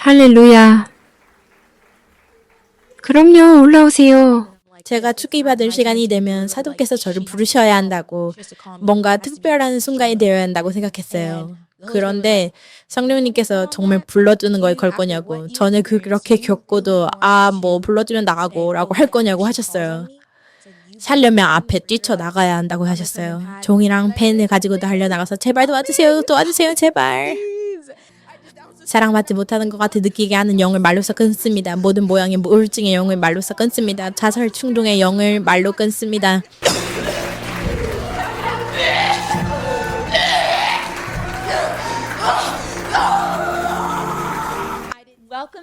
할렐루야. 그럼요, 올라오세요. 제가 축기받을 시간이 되면 사도께서 저를 부르셔야 한다고, 뭔가 특별한 순간이 되어야 한다고 생각했어요. 그런데 성령님께서 정말 불러주는 거에 걸 거냐고, 전에 그렇게 겪고도 뭐 불러주면 나가고 라고 할 거냐고 하셨어요. 살려면 앞에 뛰쳐나가야 한다고 하셨어요. 종이랑 펜을 가지고도 달려나가서 제발 도와주세요, 도와주세요, 제발. 사랑받지 못하는 것 같아 느끼게 하는 영을 말로써 끊습니다. 모든 모양의 우울증의 영을 말로써 끊습니다. 자살 충동의 영을 말로 끊습니다.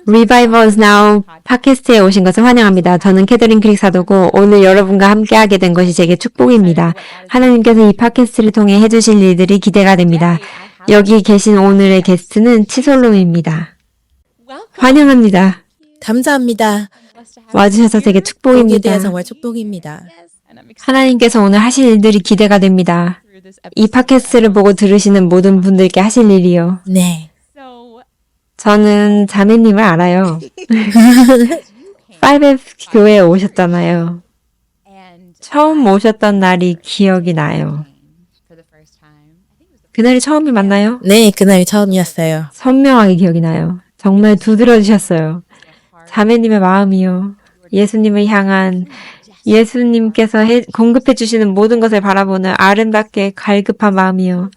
Revival is Now 팟캐스트에 오신 것을 환영합니다. 저는 캐더린 크릭 사도고 오늘 여러분과 함께하게 된 것이 제게 축복입니다. 하나님께서 이 팟캐스트를 통해 해주실 일들이 기대가 됩니다. 여기 계신 오늘의 게스트는 치솔롬입니다. 환영합니다. 감사합니다. 와주셔서 되게 보게 축복입니다. 되어 정말 축복입니다. 하나님께서 오늘 하실 일들이 기대가 됩니다. 이 팟캐스트를 보고 들으시는 모든 분들께 하실 일이요. 네. 저는 자매님을 알아요. 5F 교회에 오셨잖아요. 처음 오셨던 날이 기억이 나요. 그날이 처음이 맞나요? 네, 그날이 처음이었어요. 선명하게 기억이 나요. 정말 두드러지셨어요. 자매님의 마음이요. 예수님을 향한 예수님께서 공급해 주시는 모든 것을 바라보는 아름답게 갈급한 마음이요.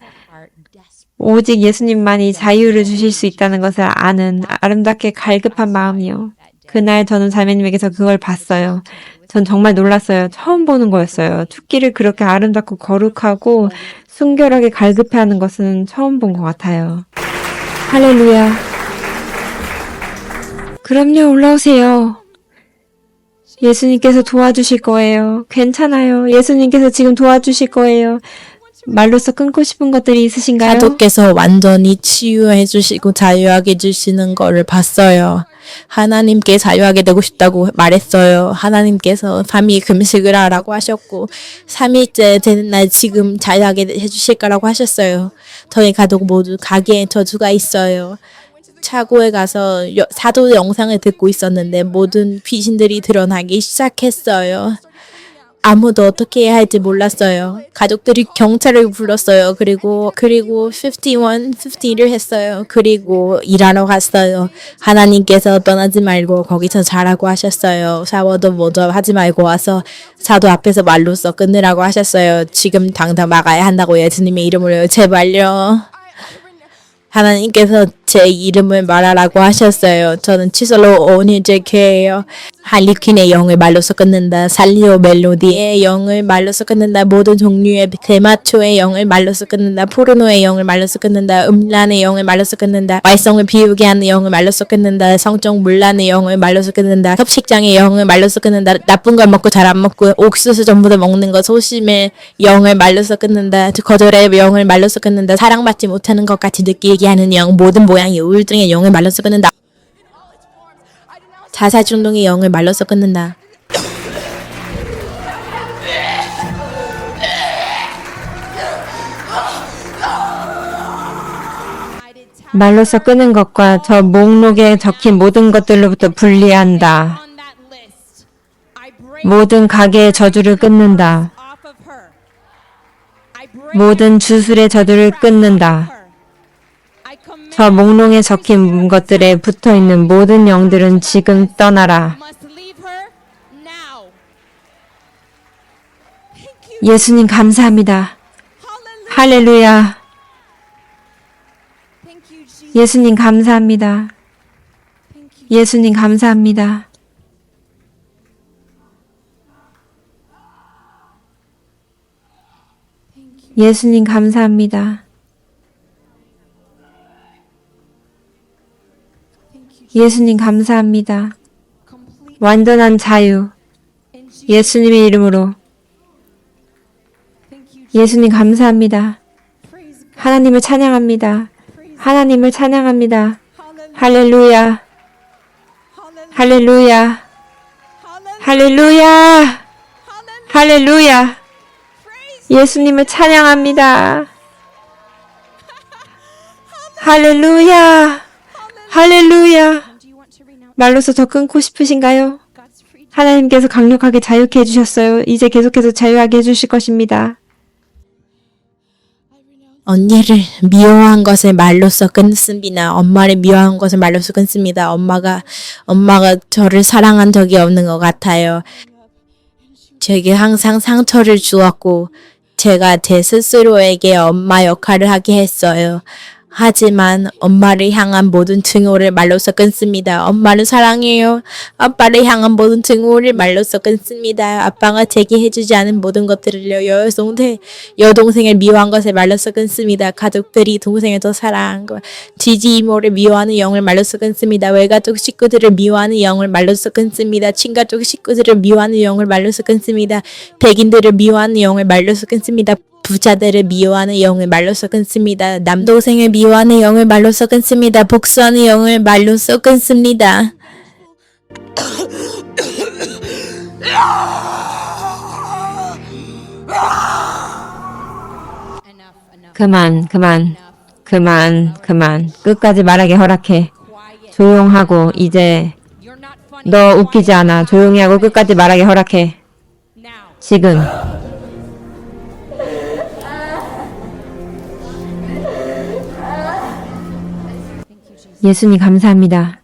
오직 예수님만이 자유를 주실 수 있다는 것을 아는 아름답게 갈급한 마음이요. 그날 저는 자매님에게서 그걸 봤어요. 전 정말 놀랐어요. 처음 보는 거였어요. 축기를 그렇게 아름답고 거룩하고 순결하게 갈급해하는 것은 처음 본 것 같아요. 할렐루야. 그럼요, 올라오세요. 예수님께서 도와주실 거예요. 괜찮아요. 예수님께서 지금 도와주실 거예요. 말로써 끊고 싶은 것들이 있으신가요? 사도께서 완전히 치유해 주시고 자유하게 해주시는 거를 봤어요. 하나님께 자유하게 되고 싶다고 말했어요. 하나님께서 3일 금식을 하라고 하셨고 3일째 되는 날 지금 자유하게 해주실 거라고 하셨어요. 저희 가족 모두 가게에 저주가 있어요. 차고에 가서 사도 영상을 듣고 있었는데 모든 귀신들이 드러나기 시작했어요. 아무도 어떻게 해야 할지 몰랐어요. 가족들이 경찰을 불렀어요. 그리고 50를 했어요. 그리고 일하러 갔어요. 하나님께서 떠나지 말고 거기서 자라고 하셨어요. 샤워도 먼저 하지 말고 와서 사도 앞에서 말로써 끊으라고 하셨어요. 지금 당장 막아야 한다고 예수님의 이름으로 제발요. 하나님께서 제 이름을 말하라고 하셨어요. 저는 치솔로 오니제케예요. 할리퀸의 영을 말로써 끊는다. 살리오 멜로디의 영을 말로써 끊는다. 모든 종류의 대마초의 영을 말로써 끊는다. 포르노의 영을 말로써 끊는다. 음란의 영을 말로써 끊는다. 말썽을 비우게 하는 영을 말로써 끊는다. 성적 문란의 영을 말로써 끊는다. 섭식장의 영을 말로써 끊는다. 나쁜 걸 먹고 잘 안 먹고 옥수수 전부 다 먹는 거 소심의 영을 말로써 끊는다. 거절의 영을 말로써 끊는다. 사랑받지 못하는 것 같이 느끼게 하는 영, 모든 모양의 우울증의 영을 말로써 끊는다. 자살 충동의 영을 말로써 끊는다. 말로써 끄는 것과 저 목록에 적힌 모든 것들로부터 분리한다. 모든 가게의 저주를 끊는다. 모든 주술의 저주를 끊는다. 저 목록에 적힌 것들에 붙어있는 모든 영들은 지금 떠나라. 예수님 감사합니다. 할렐루야. 예수님 감사합니다. 예수님 감사합니다. 예수님 감사합니다. 예수님 감사합니다. 완전한 자유. 예수님의 이름으로. 예수님 감사합니다. 하나님을 찬양합니다. 하나님을 찬양합니다. 할렐루야. 할렐루야. 할렐루야. 할렐루야. 예수님을 찬양합니다. 할렐루야. 할렐루야. 말로써 더 끊고 싶으신가요? 하나님께서 강력하게 자유케 해주셨어요. 이제 계속해서 자유하게 해주실 것입니다. 언니를 미워한 것을 말로써 끊습니다. 엄마를 미워한 것을 말로써 끊습니다. 엄마가 저를 사랑한 적이 없는 것 같아요. 제게 항상 상처를 주었고 제가 제 스스로에게 엄마 역할을 하게 했어요. 하지만 엄마를 향한 모든 증오를 말로써 끊습니다. 엄마를 사랑해요. 아빠를 향한 모든 증오를 말로써 끊습니다. 아빠가 제게 해주지 않은 모든 것들을요. 여동생을 미워한 것을 말로써 끊습니다. 가족들이 동생을 더 사랑한 것. 지지 이모를 미워하는 영을 말로써 끊습니다. 외가족 식구들을 미워하는 영을 말로써 끊습니다. 친가족 식구들을 미워하는 영을 말로써 끊습니다. 백인들을 미워하는 영을 말로써 끊습니다. 부자들을 미워하는 영을 말로써 끊습니다. 남동생을 미워하는 영을 말로써 끊습니다. 복수하는 영을 말로써 끊습니다. 그만. 끝까지 말하게 허락해. 조용하고 이제 너 웃기지 않아. 조용히 하고 끝까지 말하게 허락해. 지금. 예수님 감사합니다.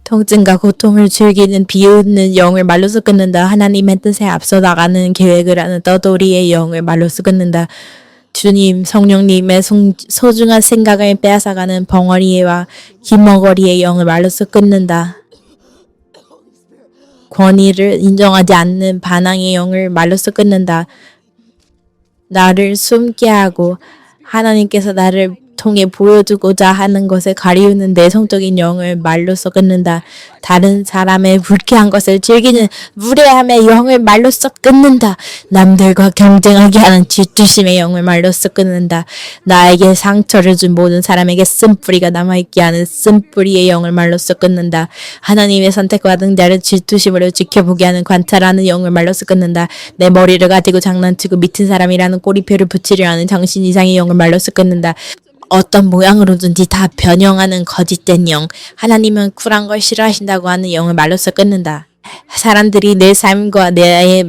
통증과 고통을 즐기는 비웃는 영을 말로써 끊는다. 하나님의 뜻에 앞서 나가는 계획을 하는 떠돌이의 영을 말로써 끊는다. 주님, 성령님의 소중한 생각을 빼앗아가는 벙어리와 기머거리의 영을 말로써 끊는다. 권위를 인정하지 않는 반항의 영을 말로써 끊는다. 나를 숨게 하고 하나님께서 나를 통해 보여주고자 하는 것을 가리우는 내성적인 영을 말로써 끊는다. 다른 사람의 불쾌한 것을 즐기는 무례함의 영을 말로써 끊는다. 남들과 경쟁하게 하는 질투심의 영을 말로써 끊는다. 나에게 상처를 준 모든 사람에게 쓴뿌리가 남아있게 하는 쓴뿌리의 영을 말로써 끊는다. 하나님의 선택받은 자를 질투심으로 지켜보게 하는 관찰하는 영을 말로써 끊는다. 내 머리를 가지고 장난치고 미친 사람이라는 꼬리표를 붙이려 하는 정신 이상의 영을 말로써 끊는다. 어떤 모양으로든지 다 변형하는 거짓된 영. 하나님은 쿨한 걸 싫어하신다고 하는 영을 말로써 끊는다. 사람들이 내 삶과 내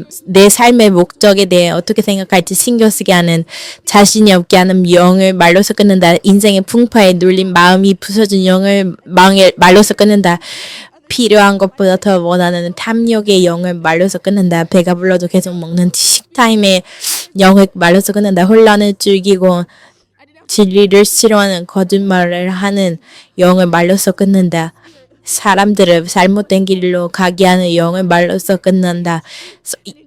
삶의 목적에 대해 어떻게 생각할지 신경 쓰게 하는 자신이 없게 하는 영을 말로써 끊는다. 인생의 풍파에 눌린 마음이 부서진 영을 말로써 끊는다. 필요한 것보다 더 원하는 탐욕의 영을 말로써 끊는다. 배가 불러도 계속 먹는 식타임의 영을 말로써 끊는다. 혼란을 즐기고 진리를 싫어하는 거짓말을 하는 영을 말로써 끊는다. 사람들을 잘못된 길로 가게 하는 영을 말로써 끊는다.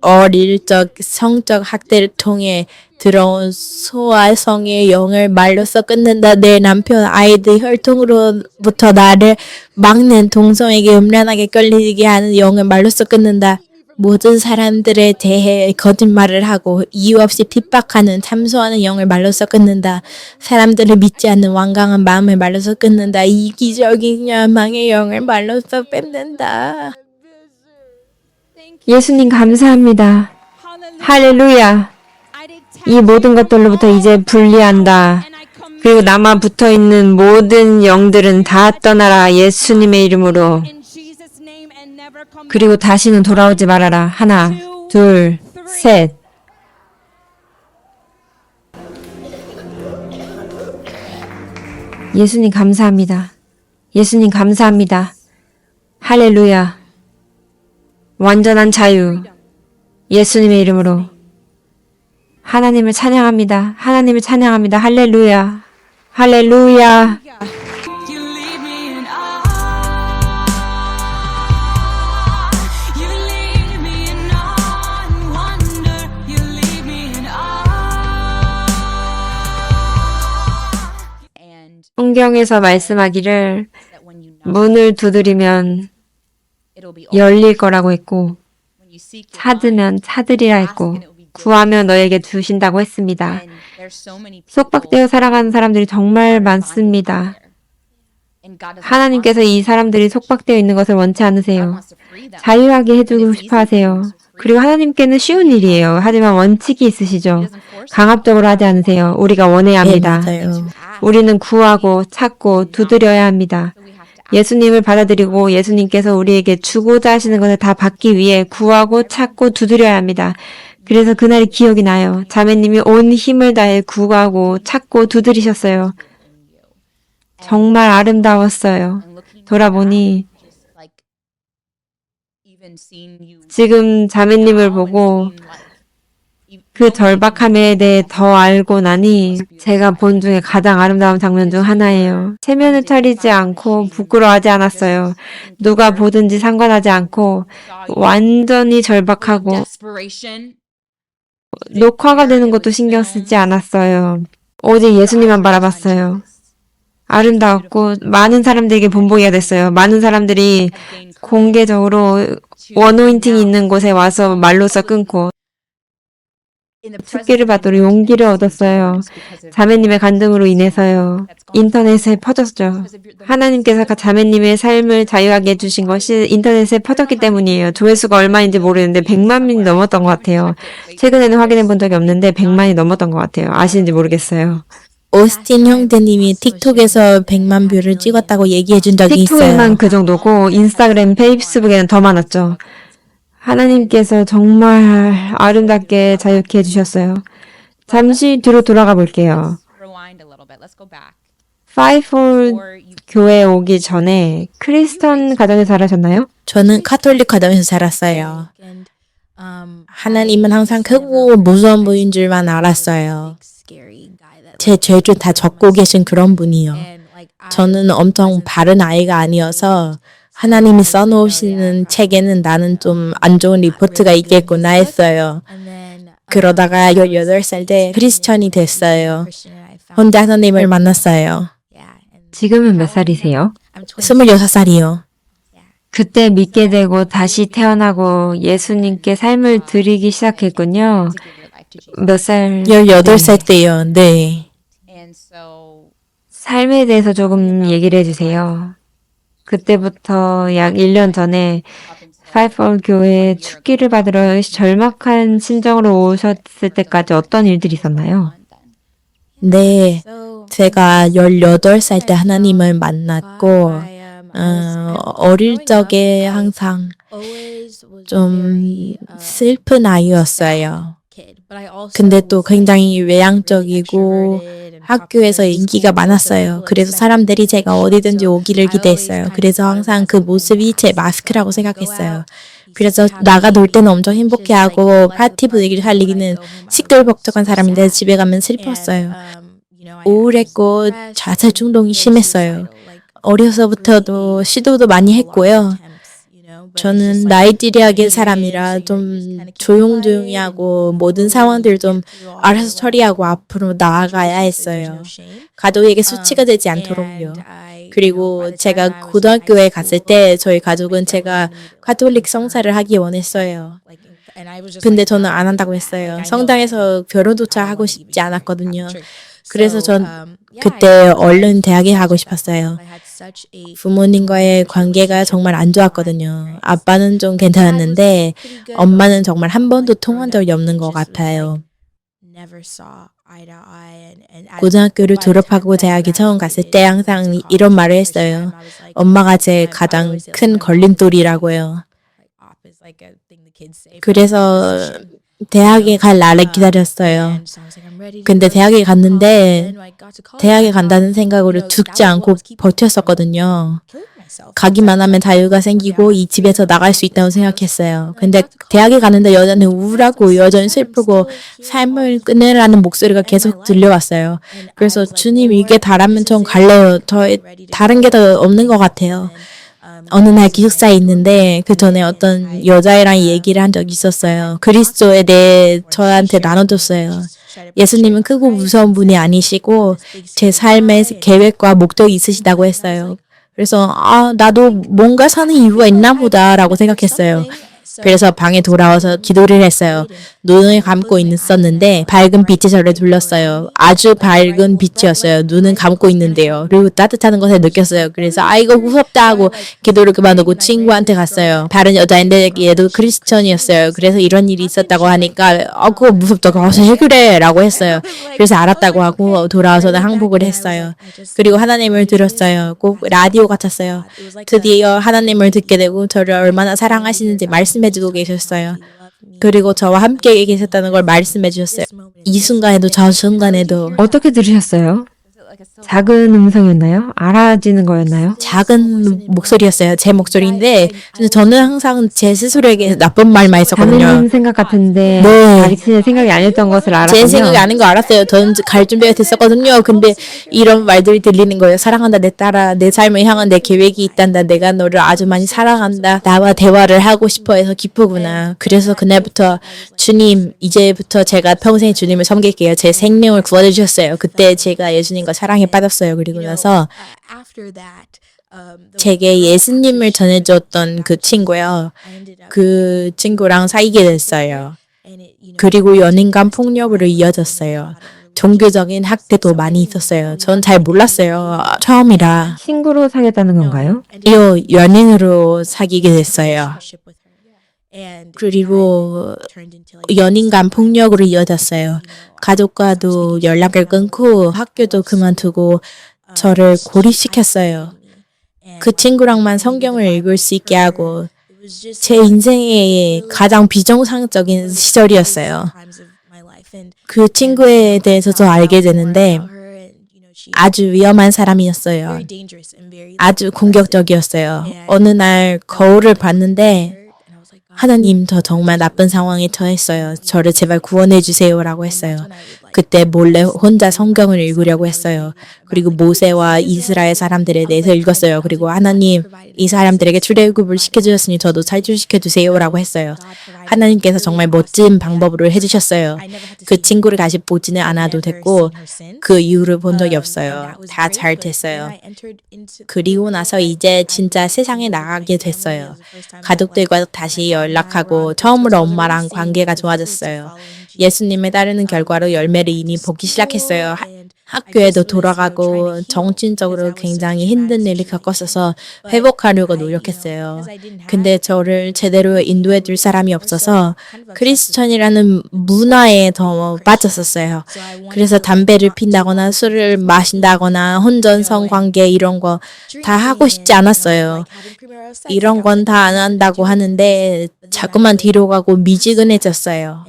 어릴 적 성적 학대를 통해 들어온 소아성의 영을 말로써 끊는다. 내 남편 아이들 혈통으로부터 나를 막는 동성에게 음란하게 끌리게 하는 영을 말로써 끊는다. 모든 사람들에 대해 거짓말을 하고 이유 없이 핍박하는 참소하는 영을 말로써 끊는다. 사람들을 믿지 않는 완강한 마음을 말로써 끊는다. 이기적인 야망의 영을 말로써 뺏는다. 예수님 감사합니다. 할렐루야. 이 모든 것들로부터 이제 분리한다. 그리고 남아 붙어있는 모든 영들은 다 떠나라. 예수님의 이름으로. 그리고 다시는 돌아오지 말아라. 하나, 둘, 셋. 예수님 감사합니다. 예수님 감사합니다. 할렐루야. 완전한 자유. 예수님의 이름으로. 하나님을 찬양합니다. 하나님을 찬양합니다. 할렐루야. 할렐루야. You leave me in awe. You leave me in awe and wonder. You leave me in awe. 성경에서 말씀하기를 문을 두드리면 열릴 거라고 했고 찾으면 찾으리라 했고 구하면 너에게 주신다고 했습니다. 속박되어 살아가는 사람들이 정말 많습니다. 하나님께서 이 사람들이 속박되어 있는 것을 원치 않으세요. 자유하게 해주고 싶어 하세요. 그리고 하나님께는 쉬운 일이에요. 하지만 원칙이 있으시죠. 강압적으로 하지 않으세요. 우리가 원해야 합니다. 맞아요. 우리는 구하고 찾고 두드려야 합니다. 예수님을 받아들이고 예수님께서 우리에게 주고자 하시는 것을 다 받기 위해 구하고 찾고 두드려야 합니다. 그래서 그날이 기억이 나요. 자매님이 온 힘을 다해 구하고 찾고 두드리셨어요. 정말 아름다웠어요. 돌아보니 지금 자매님을 보고 그 절박함에 대해 더 알고 나니 제가 본 중에 가장 아름다운 장면 중 하나예요. 체면을 차리지 않고 부끄러워하지 않았어요. 누가 보든지 상관하지 않고 완전히 절박하고 녹화가 되는 것도 신경 쓰지 않았어요. 오직 예수님만 바라봤어요. 아름다웠고 많은 사람들에게 본보기가 됐어요. 많은 사람들이 공개적으로 원오인팅이 있는 곳에 와서 말로써 끊고 축기를 받도록 용기를 얻었어요. 자매님의 간증으로 인해서요. 인터넷에 퍼졌죠. 하나님께서 자매님의 삶을 자유하게 해주신 것이 인터넷에 퍼졌기 때문이에요. 조회수가 얼마인지 모르는데 100만 명이 넘었던 것 같아요. 최근에는 확인해 본 적이 없는데 100만이 넘었던 것 같아요. 아시는지 모르겠어요. 오스틴 형제님이 틱톡에서 100만 뷰를 찍었다고 얘기해 준 적이 있어요. 틱톡에만 그 정도고 인스타그램, 페이스북에는 더 많았죠. 하나님께서 정말 아름답게 자유케 해주셨어요. 잠시 뒤로 돌아가 볼게요. 파이폴 교회에 오기 전에 크리스천 가정에 자라셨나요? 저는 카톨릭 가정에서 자랐어요. 하나님은 항상 크고 무서운 분인 줄만 알았어요. 제 죄를 다 적고 계신 그런 분이요. 저는 엄청 바른 아이가 아니어서 하나님이 써놓으시는 책에는 나는 좀 안 좋은 리포트가 있겠구나 했어요. 그러다가 18살 때 크리스천이 됐어요. 혼자 하나님을 만났어요. 지금은 몇 살이세요? 26살이요. 그때 믿게 되고 다시 태어나고 예수님께 삶을 드리기 시작했군요. 몇 살? 18살 때요. 네. 삶에 대해서 조금 얘기를 해주세요. 그때부터 약 1년 전에 파이폴 교회에 축기를 받으러 절박한 심정으로 오셨을 때까지 어떤 일들이 있었나요? 네. 제가 18살 때 하나님을 만났고 어릴 적에 항상 좀 슬픈 아이였어요. 근데 또 굉장히 외향적이고 학교에서 인기가 많았어요. 그래서 사람들이 제가 어디든지 오기를 기대했어요. 그래서 항상 그 모습이 제 마스크라고 생각했어요. 그래서 나가 놀 때는 엄청 행복해하고 파티 분위기를 살리기는 시끌벅적한 사람인데 집에 가면 슬펐어요. 우울했고 자살 중독이 심했어요. 어려서부터도 시도도 많이 했고요. 저는 나이지리아계 사람이라 좀 조용조용히 하고 모든 상황들 좀 알아서 처리하고 앞으로 나아가야 했어요. 가족에게 수치가 되지 않도록요. 그리고 제가 고등학교에 갔을 때 저희 가족은 제가 가톨릭 성사를 하기 원했어요. 근데 저는 안 한다고 했어요. 성당에서 결혼조차 하고 싶지 않았거든요. 그래서 전 그때 얼른 대학에 가고 싶었어요. 부모님과의 관계가 정말 안 좋았거든요. 아빠는 좀 괜찮았는데 엄마는 정말 한 번도 통한 적이 없는 것 같아요. 고등학교를 졸업하고 대학에 처음 갔을 때 항상 이런 말을 했어요. 엄마가 제 가장 큰 걸림돌이라고요. 그래서 대학에 갈 날을 기다렸어요. 근데 대학에 갔는데 대학에 간다는 생각으로 죽지 않고 버텼었거든요. 가기만 하면 자유가 생기고 이 집에서 나갈 수 있다고 생각했어요. 근데 대학에 가는데 여전히 우울하고 여전히 슬프고 삶을 끝내라는 목소리가 계속 들려왔어요. 그래서 주님 이게 다라면 좀 갈래요. 더 다른 게 더 없는 것 같아요. 어느 날 기숙사에 있는데 그 전에 어떤 여자애랑 얘기를 한 적이 있었어요. 그리스도에 대해 저한테 나눠줬어요. 예수님은 크고 무서운 분이 아니시고 제 삶의 계획과 목적이 있으시다고 했어요. 그래서 나도 뭔가 사는 이유가 있나 보다라고 생각했어요. 그래서 방에 돌아와서 기도를 했어요. 눈을 감고 있었는데 밝은 빛이 저를 둘렀어요. 아주 밝은 빛이었어요. 눈은 감고 있는데요. 그리고 따뜻한 것을 느꼈어요. 그래서 이거 무섭다 하고 기도를 그만두고 친구한테 갔어요. 다른 여자인데 얘도 크리스천이었어요. 그래서 이런 일이 있었다고 하니까 그거 무섭다. 왜 그래? 라고 했어요. 그래서 알았다고 하고 돌아와서는 항복을 했어요. 그리고 하나님을 들었어요. 꼭 라디오 같았어요. 드디어 하나님을 듣게 되고 저를 얼마나 사랑하시는지 말씀해주고 계셨어요. 그리고 저와 함께 계셨다는 걸 말씀해 주셨어요. 이 순간에도 저 순간에도 어떻게 들으셨어요? 작은 음성이었나요? 알아지는 거였나요? 작은 목소리였어요. 제 목소리인데 근데 저는 항상 제 스스로에게 나쁜 말만 했었거든요. 자매님 생각 같은데 네. 자기의 생각이 아니었던 것을 알았군요. 제 생각이 아닌 거 알았어요. 저는 갈 준비가 됐었거든요. 근데 이런 말들이 들리는 거예요. 사랑한다 내 딸아. 내 삶을 향한 내 계획이 있단다. 내가 너를 아주 많이 사랑한다. 나와 대화를 하고 싶어 해서 기쁘구나. 그래서 그날부터 주님 이제부터 제가 평생 주님을 섬길게요. 제 생명을 구원해 주셨어요. 그때 제가 예수님과 사랑에 빠졌어요. 그리고 나서 제게 예수님을 전해줬던 그 친구요. 그 친구랑 사귀게 됐어요. 그리고 연인간 폭력으로 이어졌어요. 종교적인 학대도 많이 있었어요. 전 잘 몰랐어요. 처음이라. 친구로 사귀었다는 건가요? 연인으로 사귀게 됐어요. 그리고 연인간 폭력으로 이어졌어요. 가족과도 연락을 끊고 학교도 그만두고 저를 고립시켰어요. 그 친구랑만 성경을 읽을 수 있게 하고 제 인생의 가장 비정상적인 시절이었어요. 그 친구에 대해서 더 알게 되는데 아주 위험한 사람이었어요. 아주 공격적이었어요. 어느 날 거울을 봤는데 하나님 저 정말 나쁜 상황에 처했어요. 저를 제발 구원해 주세요라고 했어요. 그때 몰래 혼자 성경을 읽으려고 했어요. 그리고 모세와 이스라엘 사람들에 대해서 읽었어요. 그리고 하나님 이 사람들에게 출애굽을 시켜주셨으니 저도 탈출시켜 주세요라고 했어요. 하나님께서 정말 멋진 방법으로 해주셨어요. 그 친구를 다시 보지는 않아도 됐고 그 이후를 본 적이 없어요. 다 잘 됐어요. 그리고 나서 이제 진짜 세상에 나가게 됐어요. 가족들과 다시 연락하고 처음으로 엄마랑 관계가 좋아졌어요. 예수님을 따르는 결과로 열매를 이미 보기 시작했어요. 학교에도 돌아가고 정신적으로 굉장히 힘든 일을 겪었어서 회복하려고 노력했어요. 근데 저를 제대로 인도해 줄 사람이 없어서 크리스천이라는 문화에 더 빠졌었어요. 그래서 담배를 핀다거나 술을 마신다거나 혼전성 관계 이런 거 다 하고 싶지 않았어요. 이런 건 다 안 한다고 하는데 자꾸만 뒤로 가고 미지근해졌어요.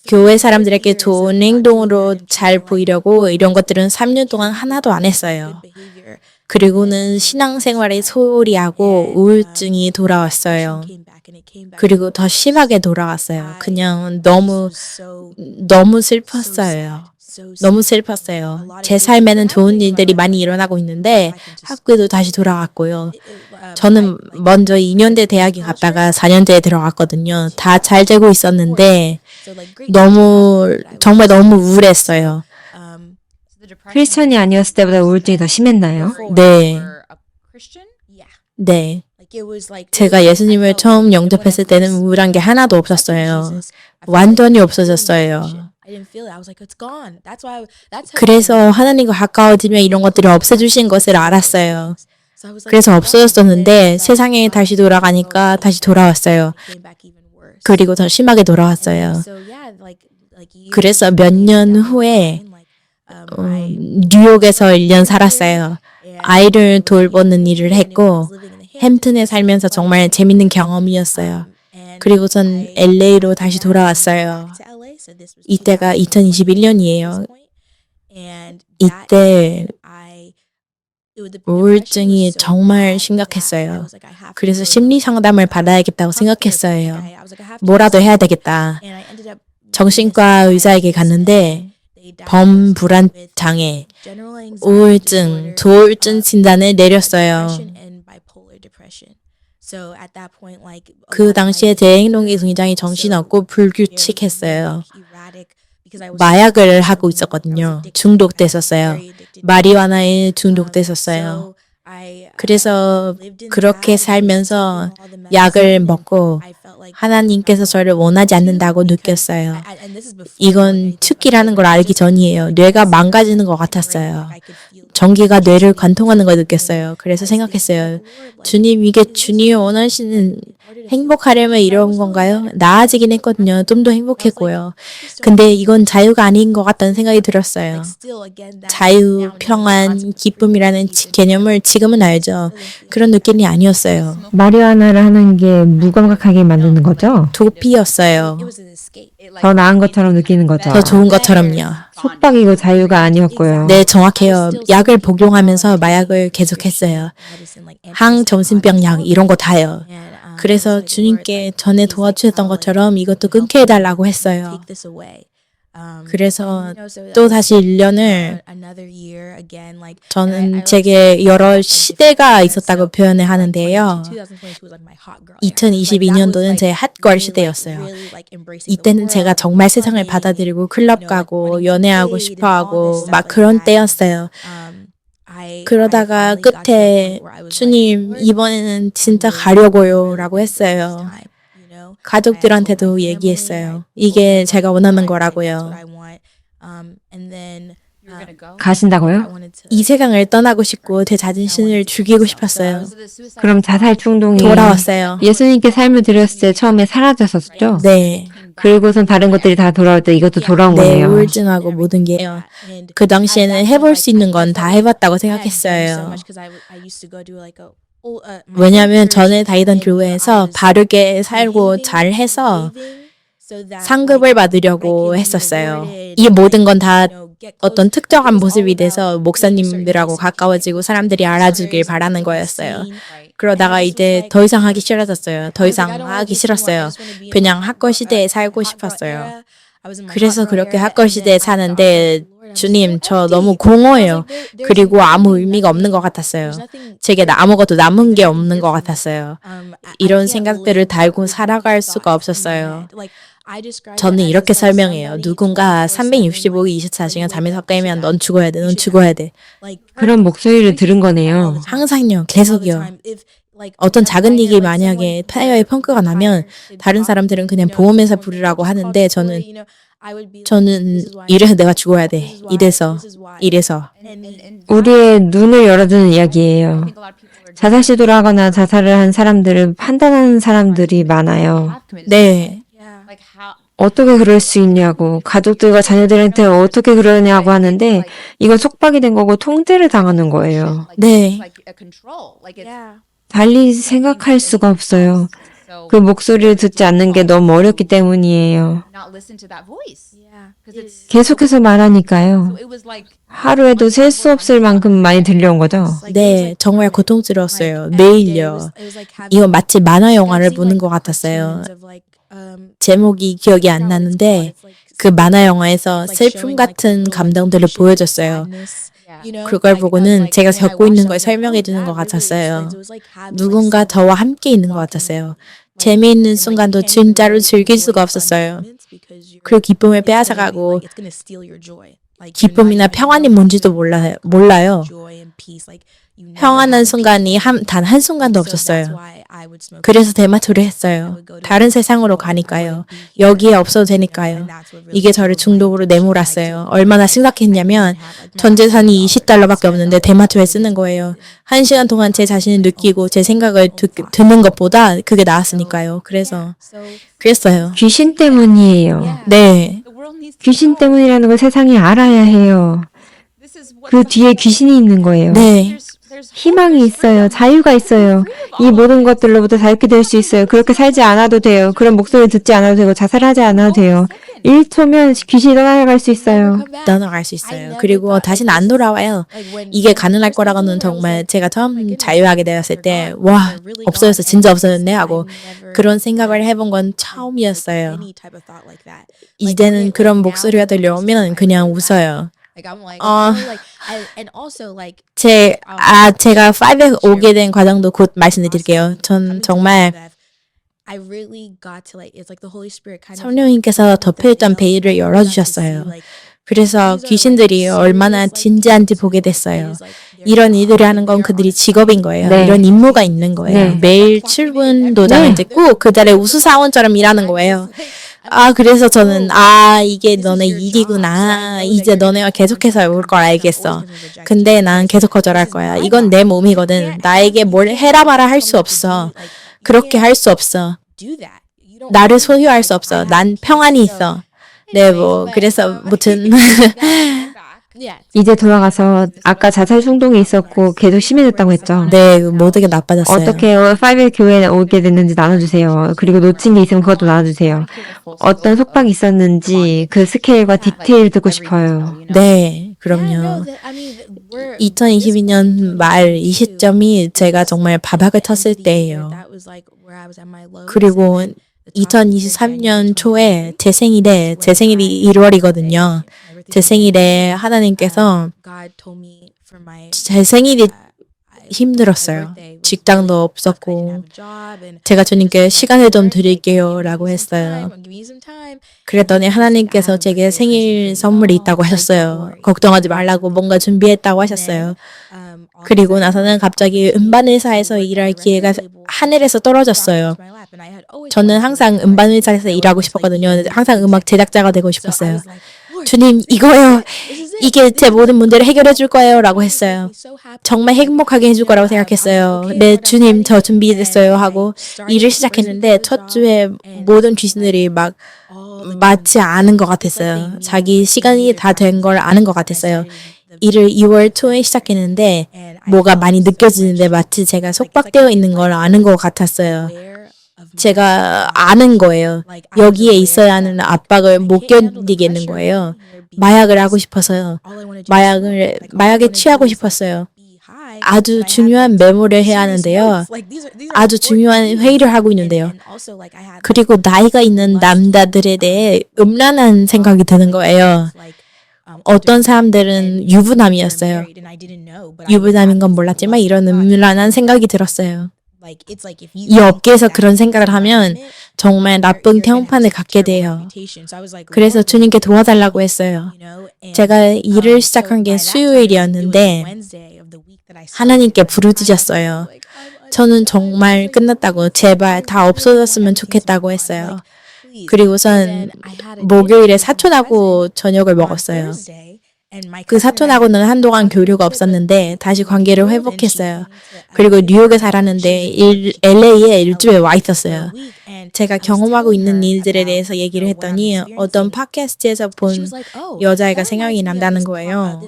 교회 사람들에게 좋은 행동으로 잘 보이려고 이런 것들은 3년 동안 하나도 안 했어요. 그리고는 신앙생활에 소홀히 하고 우울증이 돌아왔어요. 그리고 더 심하게 돌아왔어요. 그냥 너무 슬펐어요. 너무 슬펐어요. 제 삶에는 좋은 일들이 많이 일어나고 있는데 학교도 다시 돌아갔고요. 저는 먼저 2년대 대학에 갔다가 4년대에 들어갔거든요. 다 잘 되고 있었는데 정말 너무 우울했어요. 크리스천이 아니었을 때보다 우울증이 더 심했나요? 네. 네. 제가 예수님을 처음 영접했을 때는 우울한 게 하나도 없었어요. 완전히 없어졌어요. 그래서 하나님과 가까워지면 이런 것들을 없애주신 것을 알았어요. 그래서 없어졌었는데 세상에 다시 돌아가니까 다시 돌아왔어요. 그리고 더 심하게 돌아왔어요. 그래서 몇 년 후에 뉴욕에서 1년 살았어요. 아이를 돌보는 일을 했고 햄튼에 살면서 정말 재밌는 경험이었어요. 그리고 전 LA로 다시 돌아왔어요. 이때가 2021년이에요. 이때 우울증이 정말 심각했어요. 그래서 심리 상담을 받아야겠다고 생각했어요. 뭐라도 해야 되겠다. 정신과 의사에게 갔는데 범불안 장애, 우울증, 조울증 진단을 내렸어요. 그 당시에 제 행동이 굉장히 정신없고 불규칙했어요. 마약을 하고 있었거든요. 중독됐었어요. 마리화나에 중독됐었어요. 그래서 그렇게 살면서 약을 먹고 하나님께서 저를 원하지 않는다고 느꼈어요. 이건 축기라는 걸 알기 전이에요. 뇌가 망가지는 것 같았어요. 전기가 뇌를 관통하는 걸 느꼈어요. 그래서 생각했어요. 주님, 이게 주님이 원하시는 행복하려면 이런 건가요? 나아지긴 했거든요. 좀 더 행복했고요. 근데 이건 자유가 아닌 것 같다는 생각이 들었어요. 자유, 평안, 기쁨이라는 개념을 지금은 알죠. 그런 느낌이 아니었어요. 마리화나를 하는 게 무감각하게 만드는 거죠? 도피였어요. 더 나은 것처럼 느끼는 거죠? 더 좋은 것처럼요. 속박이고 자유가 아니었고요. 네, 정확해요. 약을 복용하면서 마약을 계속했어요. 항정신병 약 이런 거 다요. 그래서 주님께 전에 도와주셨던 것처럼 이것도 끊게 해달라고 했어요. 그래서 또 다시 1년을 저는 제게 여러 시대가 있었다고 표현을 하는데요. 2022년도는 제 핫걸 시대였어요. 이때는 제가 정말 세상을 받아들이고 클럽 가고 연애하고 싶어하고 막 그런 때였어요. 그러다가 끝에 주님 이번에는 진짜 가려고요 라고 했어요. 가족들한테도 얘기했어요. 이게 제가 원하는 거라고요. 가신다고요? 이 세상을 떠나고 싶고 제 자신을 죽이고 싶었어요. 그럼 자살 충동이 돌아왔어요. 예수님께 삶을 드렸을 때 처음에 사라졌었죠? 네. 그리고선 다른 것들이 다 돌아올 때 이것도 돌아온 네, 거네요. 우울증하고 모든 게요. 그 당시에는 해볼 수 있는 건 다 해봤다고 생각했어요. 왜냐하면 전에 다니던 교회에서 바르게 살고 잘해서 상급을 받으려고 했었어요. 이 모든 건 다 어떤 특정한 모습이 돼서 목사님들하고 가까워지고 사람들이 알아주길 바라는 거였어요. 그러다가 이제 더 이상 하기 싫어졌어요. 더 이상 하기 싫었어요. 그냥 학교 시대에 살고 싶었어요. 그래서 그렇게 학교 시대에 사는데 주님, 저 너무 공허해요. 그리고 아무 의미가 없는 것 같았어요. 제게 아무것도 남은 게 없는 것 같았어요. 이런 생각들을 달고 살아갈 수가 없었어요. 저는 이렇게 설명해요. 누군가 365일 24시간 잠에서 깨면 넌 죽어야 돼, 넌 죽어야 돼. 그런 목소리를 들은 거네요. 항상요, 계속요. 어떤 작은 일이 만약에 타이어에 펑크가 나면 다른 사람들은 그냥 보험회사 부르라고 하는데 저는 이래서 내가 죽어야 돼. 이래서. 우리의 눈을 열어주는 이야기예요. 자살 시도를 하거나 자살을 한 사람들을 판단하는 사람들이 많아요. 네. 어떻게 그럴 수 있냐고, 가족들과 자녀들한테 어떻게 그러냐고 하는데 이건 속박이 된 거고 통제를 당하는 거예요. 네. 달리 생각할 수가 없어요. 그 목소리를 듣지 않는 게 너무 어렵기 때문이에요. 계속해서 말하니까요. 하루에도 셀 수 없을 만큼 많이 들려온 거죠. 네, 정말 고통스러웠어요. 매일요. 이건 마치 만화 영화를 보는 것 같았어요. 제목이 기억이 안 나는데 그 만화 영화에서 슬픔 같은 감정들을 보여줬어요. 그걸 보고는 제가 겪고 있는 걸 설명해 주는 것 같았어요. 누군가 저와 함께 있는 것 같았어요. 재미있는 순간도 진짜로 즐길 수가 없었어요. 그리고 기쁨을 빼앗아가고 기쁨이나 평안이 뭔지도 몰라요. 평안한 순간이 단 한순간도 없었어요. 그래서 대마초를 했어요. 다른 세상으로 가니까요. 여기에 없어도 되니까요. 이게 저를 중독으로 내몰았어요. 얼마나 심각했냐면 전 재산이 $20밖에 없는데 대마초에 쓰는 거예요. 1시간 동안 제 자신을 느끼고 제 생각을 듣는 것보다 그게 나았으니까요. 그랬어요. 귀신 때문이에요. 네. 귀신 때문이라는 걸 세상이 알아야 해요. 그 뒤에 귀신이 있는 거예요. 네. 희망이 있어요. 자유가 있어요. 이 모든 것들로부터 자유케 될 수 있어요. 그렇게 살지 않아도 돼요. 그런 목소리를 듣지 않아도 되고 자살하지 않아도 돼요. 1초면 귀신이 떠나갈 수 있어요. 떠나갈 수 있어요. 그리고 다시는 안 돌아와요. 이게 가능할 거라고는 정말 제가 처음 자유하게 되었을 때 와, 없어졌어. 진짜 없어졌네 하고 그런 생각을 해본 건 처음이었어요. 이제는 그런 목소리가 들려오면 그냥 웃어요. 제가 5에 오게 된 과정도 곧 말씀드릴게요. 전 정말 성령님께서 덮여있던 베일을 열어주셨어요. 그래서 귀신들이 얼마나 진지한지 보게 됐어요. 이런 일들을 하는 건 그들이 직업인 거예요. 네. 이런 임무가 있는 거예요. 네. 매일 출근 도장을 찍고 그 자리에 우수사원처럼 일하는 거예요. 그래서 저는 이게 너네 일이구나. 이제 너네가 계속해서 올 걸 알겠어. 근데 난 계속 거절할 거야. 이건 내 몸이거든. 나에게 뭘 해라 마라 할 수 없어. 그렇게 할 수 없어. 나를 소유할 수 없어. 난 평안이 있어. 네, 그래서 무튼 이제 돌아가서 아까 자살 충동이 있었고 계속 심해졌다고 했죠. 네, 모든 게 나빠졌어요. 어떻게 5일 교회에 오게 됐는지 나눠주세요. 그리고 놓친 게 있으면 그것도 나눠주세요. 어떤 속박이 있었는지 그 스케일과 디테일 듣고 싶어요. 네, 그럼요. 2022년 말 이 시점이 제가 정말 바닥을 텄을 때예요. 그리고 2023년 초에 제 생일이 1월이거든요. 제 생일에 하나님께서 제 생일이 힘들었어요. 직장도 없었고 제가 주님께 시간을 좀 드릴게요 라고 했어요. 그랬더니 하나님께서 제게 생일 선물이 있다고 하셨어요. 걱정하지 말라고 뭔가 준비했다고 하셨어요. 그리고 나서는 갑자기 음반회사에서 일할 기회가 하늘에서 떨어졌어요. 저는 항상 음반회사에서 일하고 싶었거든요. 항상 음악 제작자가 되고 싶었어요. 주님, 이거요. 이게 제 모든 문제를 해결해 줄 거예요 라고 했어요. 정말 행복하게 해줄 거라고 생각했어요. 네, 주님, 저 준비됐어요 하고 일을 시작했는데 첫 주에 모든 귀신들이 막 맞지 않은 것 같았어요. 자기 시간이 다 된 걸 아는 것 같았어요. 일을 2월 초에 시작했는데 뭐가 많이 느껴지는데 마치 제가 속박되어 있는 걸 아는 것 같았어요. 제가 아는 거예요. 여기에 있어야 하는 압박을 못 견디겠는 거예요. 마약을 하고 싶어서요. 마약에 취하고 싶었어요. 아주 중요한 메모를 해야 하는데요. 아주 중요한 회의를 하고 있는데요. 그리고 나이가 있는 남자들에 대해 음란한 생각이 드는 거예요. 어떤 사람들은 유부남이었어요. 유부남인 건 몰랐지만 이런 음란한 생각이 들었어요. 이 업계에서 그런 생각을 하면 정말 나쁜 태움판을 갖게 돼요. 그래서 주님께 도와달라고 했어요. 제가 일을 시작한 게 수요일이었는데 하나님께 부르짖었어요. 저는 정말 끝났다고 제발 다 없어졌으면 좋겠다고 했어요. 그리고선 목요일에 사촌하고 저녁을 먹었어요. 그 사촌하고는 한동안 교류가 없었는데 다시 관계를 회복했어요. 그리고 뉴욕에 살았는데 LA에 일주일 와 있었어요. 제가 경험하고 있는 일들에 대해서 얘기를 했더니 어떤 팟캐스트에서 본 여자애가 생각이 난다는 거예요.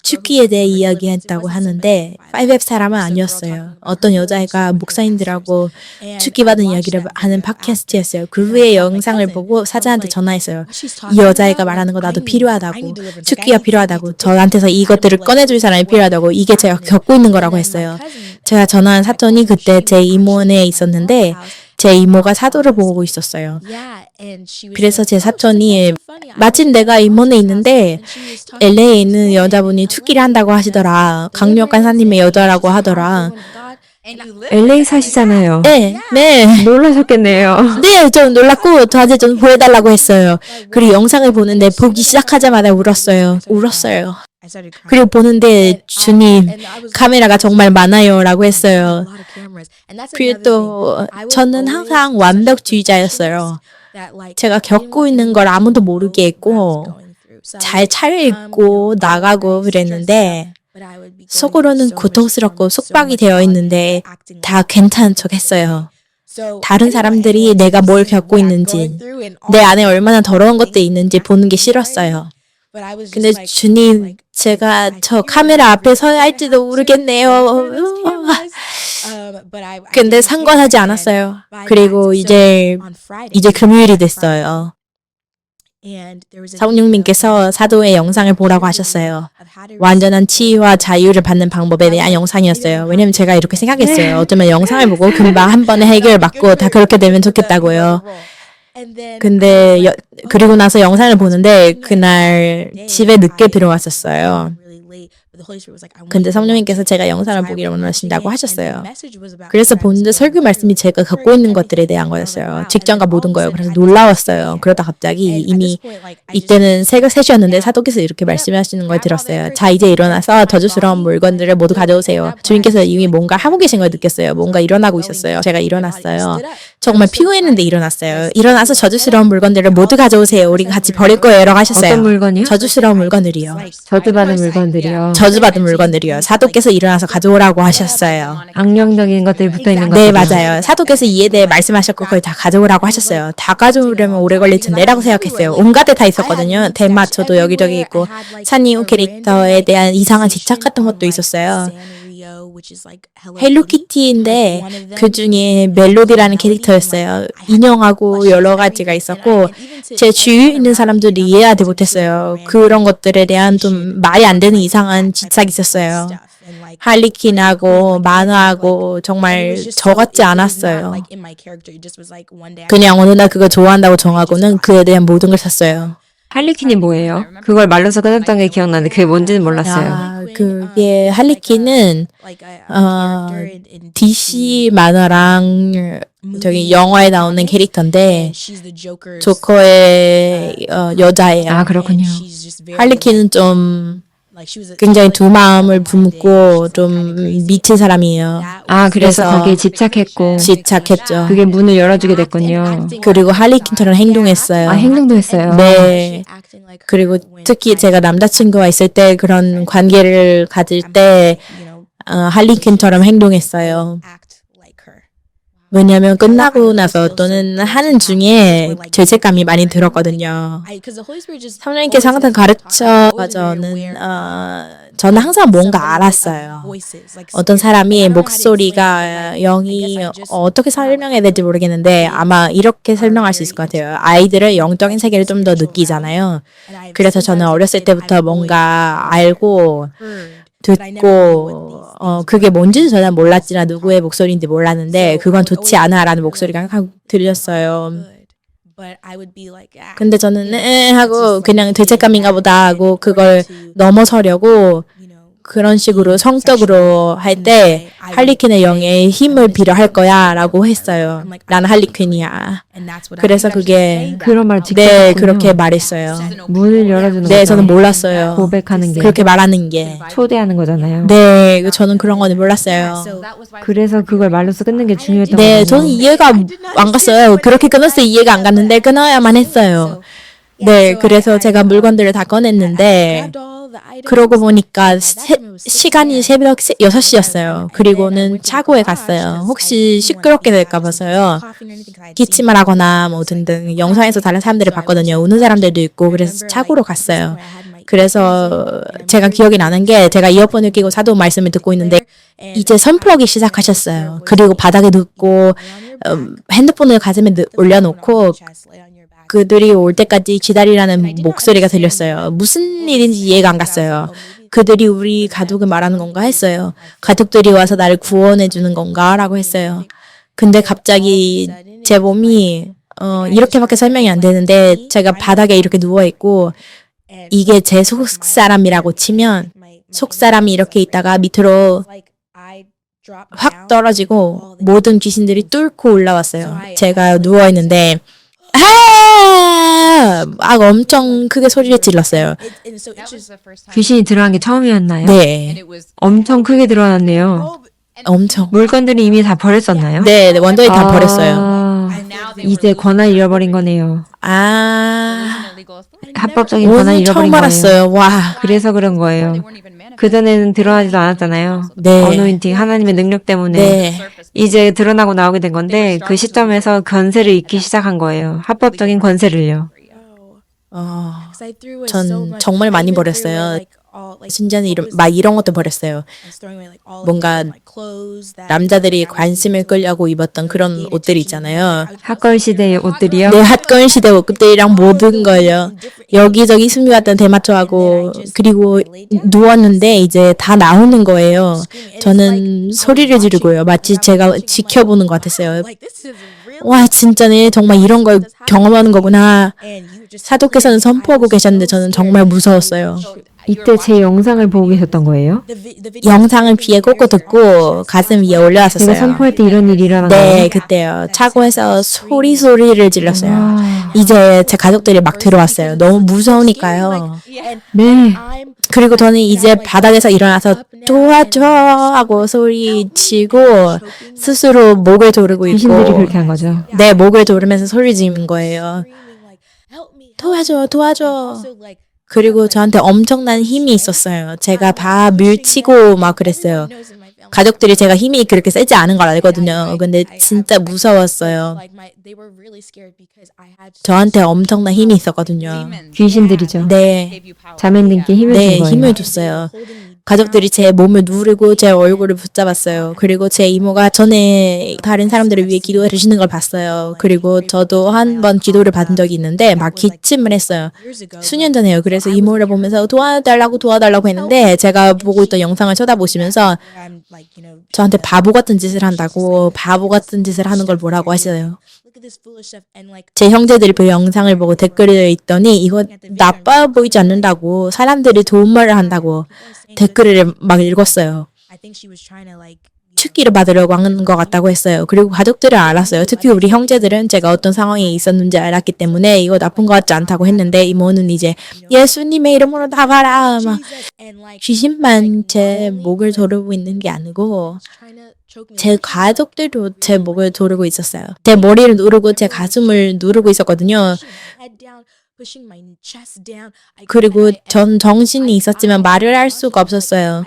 축기에 대해 이야기했다고 하는데 5F 사람은 아니었어요. 어떤 여자애가 목사님들하고 축기 받은 이야기를 하는 팟캐스트였어요. 그 후에 영상을 보고 사자한테 전화했어요. 이 여자애가 말하는 거 나도 필요하다고. 축기가 필요하다고. 저한테서 이것들을 꺼내줄 사람이 필요하다고. 이게 제가 겪고 있는 거라고 했어요. 제가 전화한 사촌이 그때 제 이모네 있었는데 제 이모가 사도를 보고 있었어요. 그래서 제 사촌이 마침 내가 이모네 있는데 LA에 있는 여자분이 축기를 한다고 하시더라. 강력 간사님의 여자라고 하더라. LA 사시잖아요. 네. 놀라셨겠네요. 네, 좀 놀랐고 저한테 좀 보여달라고 했어요. 그리고 영상을 보는데 보기 시작하자마자 울었어요. 그리고 보는데 주님 카메라가 정말 많아요 라고 했어요. 그리고 또 저는 항상 완벽주의자였어요. 제가 겪고 있는 걸 아무도 모르게 했고 잘 차려입고 나가고 그랬는데 속으로는 고통스럽고 속박이 되어 있는데 다 괜찮은 척 했어요. 다른 사람들이 내가 뭘 겪고 있는지 내 안에 얼마나 더러운 것들이 있는지 보는 게 싫었어요. 근데 주님, 제가 저 카메라 앞에 서야 할지도 모르겠네요. 근데 상관하지 않았어요. 그리고 이제 금요일이 됐어요. 성령님께서 사도의 영상을 보라고 하셨어요. 완전한 치유와 자유를 받는 방법에 대한 영상이었어요. 왜냐면 제가 이렇게 생각했어요. 어쩌면 영상을 보고 금방 한 번에 해결 받고 다 그렇게 되면 좋겠다고요. 근데 그리고 나서 영상을 보는데 그날 집에 늦게 들어왔었어요. 근데 성령님께서 제가 영상을 보기를 원하신다고 하셨어요. 그래서 본드 설교 말씀이 제가 갖고 있는 것들에 대한 거였어요. 직장과 모든 거예요. 그래서 놀라웠어요. 그러다 갑자기 이미 이때는 새벽 3시였는데 사도께서 이렇게 말씀하시는 걸 들었어요. 자, 이제 일어나서 저주스러운 물건들을 모두 가져오세요. 주님께서 이미 뭔가 하고 계신 걸 느꼈어요. 뭔가 일어나고 있었어요. 제가 일어났어요. 정말 피곤했는데 일어났어요. 일어나서 저주스러운 물건들을 모두 가져오세요. 우리 같이 버릴 거예요. 라고 하셨어요. 어떤 물건이요? 저주스러운 물건들이요. 저주받은 물건들이요. 저주받은 물건들이요. 사도께서 일어나서 가져오라고 하셨어요. 악령적인 것들이 붙어있는 네, 것들이요. 맞아요. 사도께서 이에 대해 말씀하셨고 그걸 다 가져오라고 하셨어요. 다 가져오려면 오래 걸릴 텐데라고 생각했어요. 온갖 데 다 있었거든요. 대마초도 여기저기 있고 산리오 캐릭터에 대한 이상한 집착 같은 것도 있었어요. 헬로키티인데 그 중에 멜로디라는 캐릭터였어요. 인형하고 여러 가지가 있었고 제 주위에 있는 사람들이 이해하지 못했어요. 그런 것들에 대한 좀 말이 안 되는 이상한 집착이 있었어요. 할리퀸하고 만화하고 정말 저 같지 않았어요. 그냥 어느 날 그거 좋아한다고 정하고는 그에 대한 모든 걸 샀어요. 할리퀸이 뭐예요? 그걸 말로서 끊었던 게 기억나는데 그게 뭔지는 몰랐어요. 아, 그게 할리퀸은 DC 만화랑 저기 영화에 나오는 캐릭터인데 조커의 여자예요. 아, 그렇군요. 할리퀸은 좀 굉장히 두 마음을 품고 좀 미친 사람이에요. 아, 그래서 그래서 거기에 집착했고 집착했죠. 그게 문을 열어주게 됐군요. 그리고 할리퀸처럼 행동했어요. 아, 행동도 했어요. 네. 그리고 특히 제가 남자친구와 있을 때 그런 관계를 가질 때 할리퀸처럼 행동했어요. 왜냐하면 끝나고 나서 또는 하는 중에 죄책감이 많이 들었거든요. 성령님께서 항상 가르쳐가서는 저는 항상 뭔가 알았어요. 어떤 사람이 목소리가 영이 어떻게 설명해야 될지 모르겠는데 아마 이렇게 설명할 수 있을 것 같아요. 아이들은 영적인 세계를 좀 더 느끼잖아요. 그래서 저는 어렸을 때부터 뭔가 알고 듣고 그게 뭔지는 저는 몰랐지만 누구의 목소리인지 몰랐는데 그건 좋지 않아라는 목소리가 항상 들렸어요. 근데 저는 하고 그냥 죄책감인가 보다 하고 그걸 넘어서려고 그런 식으로 성적으로 할 때 할리퀸의 영의 힘을 빌어할 거야 라고 했어요. 나는 할리퀸이야. 그래서 그게 그런 말 직접 네 했군요. 그렇게 말했어요. 문을 열어주는 네 거죠. 저는 몰랐어요. 고백하는 게 그렇게 말하는 게. 초대하는 거잖아요. 네 저는 그런 거는 몰랐어요. 그래서 그걸 말로서 끊는 게 중요했던 네, 거군요. 저는 이해가 안 갔어요. 그렇게 끊었을 때 이해가 안 갔는데 끊어야만 했어요. 네, 그래서 제가 물건들을 다 꺼냈는데 그러고 보니까 시간이 새벽 6시였어요. 그리고는 차고에 갔어요. 혹시 시끄럽게 될까 봐서요. 기침을 하거나 뭐 등등 영상에서 다른 사람들을 봤거든요. 우는 사람들도 있고 그래서 차고로 갔어요. 그래서 제가 기억이 나는 게 제가 이어폰을 끼고 사도 말씀을 듣고 있는데 이제 선플러기 시작하셨어요. 그리고 바닥에 눕고 핸드폰을 가슴에 올려놓고 그들이 올 때까지 기다리라는 목소리가 들렸어요. 무슨 일인지 이해가 안 갔어요. 그들이 우리 가족을 말하는 건가 했어요. 가족들이 와서 나를 구원해 주는 건가 라고 했어요. 근데 갑자기 제 몸이 이렇게밖에 설명이 안 되는데 제가 바닥에 이렇게 누워있고 이게 제 속사람이라고 치면 속사람이 이렇게 있다가 밑으로 확 떨어지고 모든 귀신들이 뚫고 올라왔어요. 제가 누워있는데 막 엄청 크게 소리를 질렀어요. 귀신이 들어간 게 처음이었나요? 네, 엄청 크게 드러났네요. 엄청. 물건들이 이미 다 버렸었나요? 네, 원더이 다 버렸어요. 아, 이제 권한 잃어버린 거네요. 합법적인 권한 오늘 잃어버린 처음 거예요. 알았어요. 와, 그래서 그런 거예요. 그전에는 드러나지도 않았잖아요. 네. 어노인팅 하나님의 능력 때문에 네. 이제 드러나고 나오게 된 건데 그 시점에서 권세를 잃기 시작한 거예요. 합법적인 권세를요. 전 정말 많이 버렸어요. 심지어는 이런 것도 버렸어요. 뭔가 남자들이 관심을 끌려고 입었던 그런 옷들이 있잖아요. 핫걸 시대의 옷들이요. 네, 핫걸 시대 옷들이랑 모든 걸요. 여기저기 숨겨왔던 대마초하고 그리고 누웠는데 이제 다 나오는 거예요. 저는 소리를 지르고요. 마치 제가 지켜보는 것 같았어요. 와, 진짜네. 정말 이런 걸 경험하는 거구나. 사도께서는 선포하고 계셨는데 저는 정말 무서웠어요. 이때 제 영상을 보고 계셨던 거예요? 영상을 귀에 꽂고 듣고 가슴 위에 제가 올려놨었어요. 선포할 때 이런 일이 일어난 네, 거예요? 그때요. 차고에서 소리를 질렀어요. 와. 이제 제 가족들이 막 들어왔어요. 너무 무서우니까요. 네. 그리고 저는 이제 바닥에서 일어나서 도와줘 하고 소리치고 스스로 목을 조르고 귀신들이 있고 그렇게 한 거죠. 네, 목을 조르면서 소리 지르는 거예요. 도와줘, 도와줘. 그리고 저한테 엄청난 힘이 있었어요. 제가 다 밀치고 막 그랬어요. 가족들이 제가 힘이 그렇게 세지 않은 걸 알거든요. 근데 진짜 무서웠어요. 저한테 엄청난 힘이 있었거든요. 귀신들이죠. 네, 자매님께 힘을 준 네, 거예요. 힘을 줬어요. 가족들이 제 몸을 누르고 제 얼굴을 붙잡았어요. 그리고 제 이모가 전에 다른 사람들을 위해 기도해 주시는 걸 봤어요. 그리고 저도 한 번 기도를 받은 적이 있는데 막 기침을 했어요. 수년 전에요. 그래서 이모를 보면서 도와달라고 했는데 제가 보고 있던 영상을 쳐다보시면서 저한테 바보 같은 짓을 한다고 바보 같은 짓을 하는 걸 뭐라고 하시어요. 제 형제들이 그 영상을 보고 댓글을 읽더니 이거 나빠 보이지 않는다고 사람들이 좋은 말을 한다고 댓글을 막 읽었어요. 축기를 받으려고 하는 것 같다고 했어요. 그리고 가족들은 알았어요. 특히 우리 형제들은 제가 어떤 상황에 있었는지 알았기 때문에 이거 나쁜 것 같지 않다고 했는데 이모는 이제 예수님의 이름으로 나가라 막 귀신만 제 목을 조르고 있는 게 아니고 제 가족들도 제 목을 조르고 있었어요. 제 머리를 누르고 제 가슴을 누르고 있었거든요. 그리고 전 정신이 있었지만 말을 할 수가 없었어요.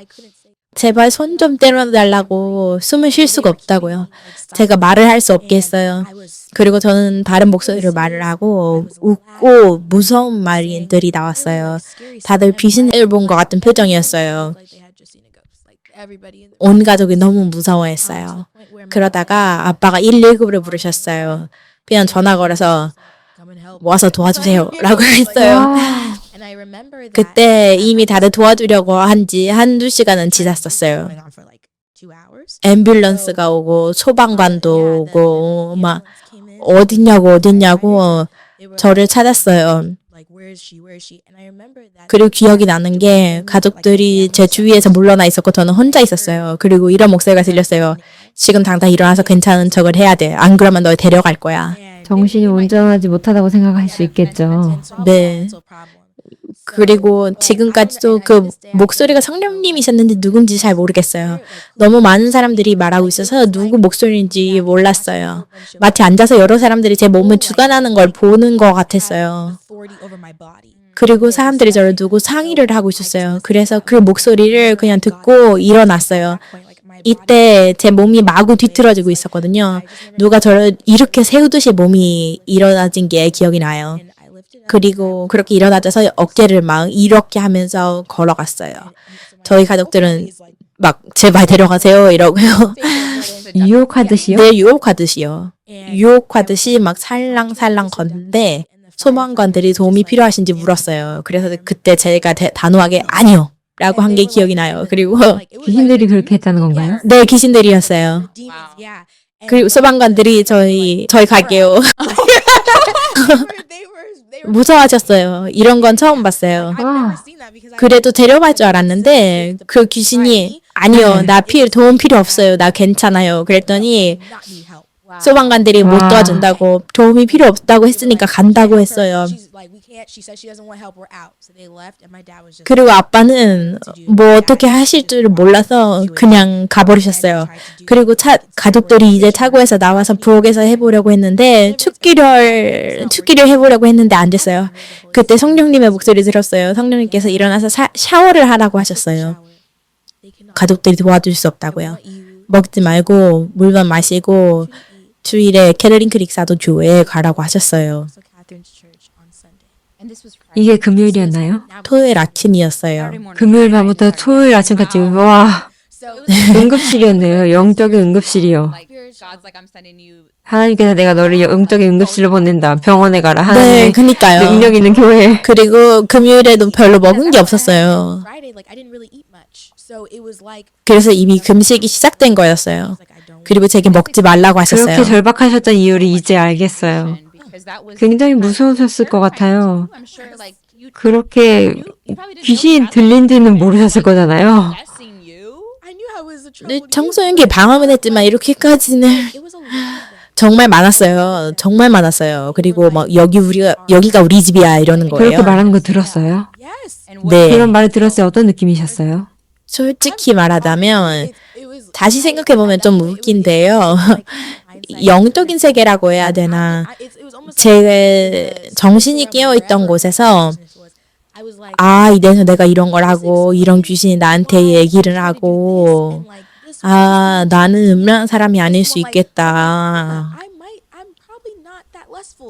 제발 손 좀 떼어달라고 숨을 쉴 수가 없다고요. 제가 말을 할 수 없게 했어요. 그리고 저는 다른 목소리로 말을 하고 웃고 무서운 말들이 나왔어요. 다들 귀신을 본 것 같은 표정이었어요. 온 가족이 너무 무서워했어요. 그러다가 아빠가 119를 부르셨어요. 그냥 전화 걸어서 와서 도와주세요 라고 했어요. 와. 그때 이미 다들 도와주려고 한 지 한두 시간은 지났었어요. 앰뷸런스가 오고 소방관도 오고 막 어딨냐고 저를 찾았어요. 그리고 기억이 나는 게 가족들이 제 주위에서 물러나 있었고 저는 혼자 있었어요. 그리고 이런 목소리가 들렸어요. 지금 당장 일어나서 괜찮은 척을 해야 돼. 안 그러면 널 데려갈 거야. 정신이 온전하지 못하다고 생각할 수 있겠죠. 네. 그리고 지금까지도 그 목소리가 성령님이셨는지 누군지 잘 모르겠어요. 너무 많은 사람들이 말하고 있어서 누구 목소리인지 몰랐어요. 마치 앉아서 여러 사람들이 제 몸을 주관하는 걸 보는 것 같았어요. 그리고 사람들이 저를 두고 상의를 하고 있었어요. 그래서 그 목소리를 그냥 듣고 일어났어요. 이때 제 몸이 마구 뒤틀어지고 있었거든요. 누가 저를 이렇게 세우듯이 몸이 일어나진 게 기억이 나요. 그리고 그렇게 일어나져서 어깨를 막 이렇게 하면서 걸어갔어요. 저희 가족들은 막 제발 데려가세요 이러고요. 유혹하듯이요? 네, 유혹하듯이요. 유혹하듯이 막 살랑살랑 걷는데 소방관들이 도움이 필요하신지 물었어요. 그래서 그때 제가 단호하게 아니요 라고 한 게 기억이 나요. 그리고 귀신들이 그렇게 했다는 건가요? 네, 귀신들이었어요. 그리고 소방관들이 저희 갈게요. 무서워하셨어요. 이런 건 처음 봤어요. 아. 그래도 데려갈 줄 알았는데 그 귀신이 아니요, 나 도움 필요 없어요. 나 괜찮아요. 그랬더니 소방관들이 못 와. 도와준다고 도움이 필요 없다고 했으니까 간다고 했어요. 그리고 아빠는 뭐 어떻게 하실 줄 몰라서 그냥 가버리셨어요. 그리고 가족들이 이제 차고에서 나와서 부엌에서 해보려고 했는데 축기를 해보려고 했는데 안 됐어요. 그때 성령님의 목소리 들었어요. 성령님께서 일어나서 샤워를 하라고 하셨어요. 가족들이 도와줄 수 없다고요. 먹지 말고 물만 마시고 주일에 캐러린 크릭 사도 교회에 가라고 하셨어요. 이게 금요일이었나요? 토요일 아침이었어요. 금요일 밤부터 토요일 아침까지 와 응급실이었네요. 영적인 응급실이요. 하나님께서 내가 너를 영적인 응급실로 보낸다. 병원에 가라. 네, 하나님의 그니까요. 능력 있는 교회. 그리고 금요일에도 별로 먹은 게 없었어요. 그래서 이미 금식이 시작된 거였어요. 그리고 제게 먹지 말라고 하셨어요. 그렇게 절박하셨던 이유를 이제 알겠어요. 굉장히 무서우셨을 것 같아요. 그렇게 귀신 들린지는 모르셨을 거잖아요. 네, 청소년기 방황은 했지만 이렇게까지는 정말 많았어요. 정말 많았어요. 그리고 막 여기가 우리 집이야 이러는 거예요. 그렇게 말하는 거 들었어요? 네. 그런 말을 들었을 때 어떤 느낌이셨어요? 솔직히 말하자면 다시 생각해 보면 좀 웃긴데요. 영적인 세계라고 해야 되나? 제 정신이 깨어 있던 곳에서 이래서 내가 이런 걸 하고 이런 귀신이 나한테 얘기를 하고 나는 음란한 사람이 아닐 수 있겠다.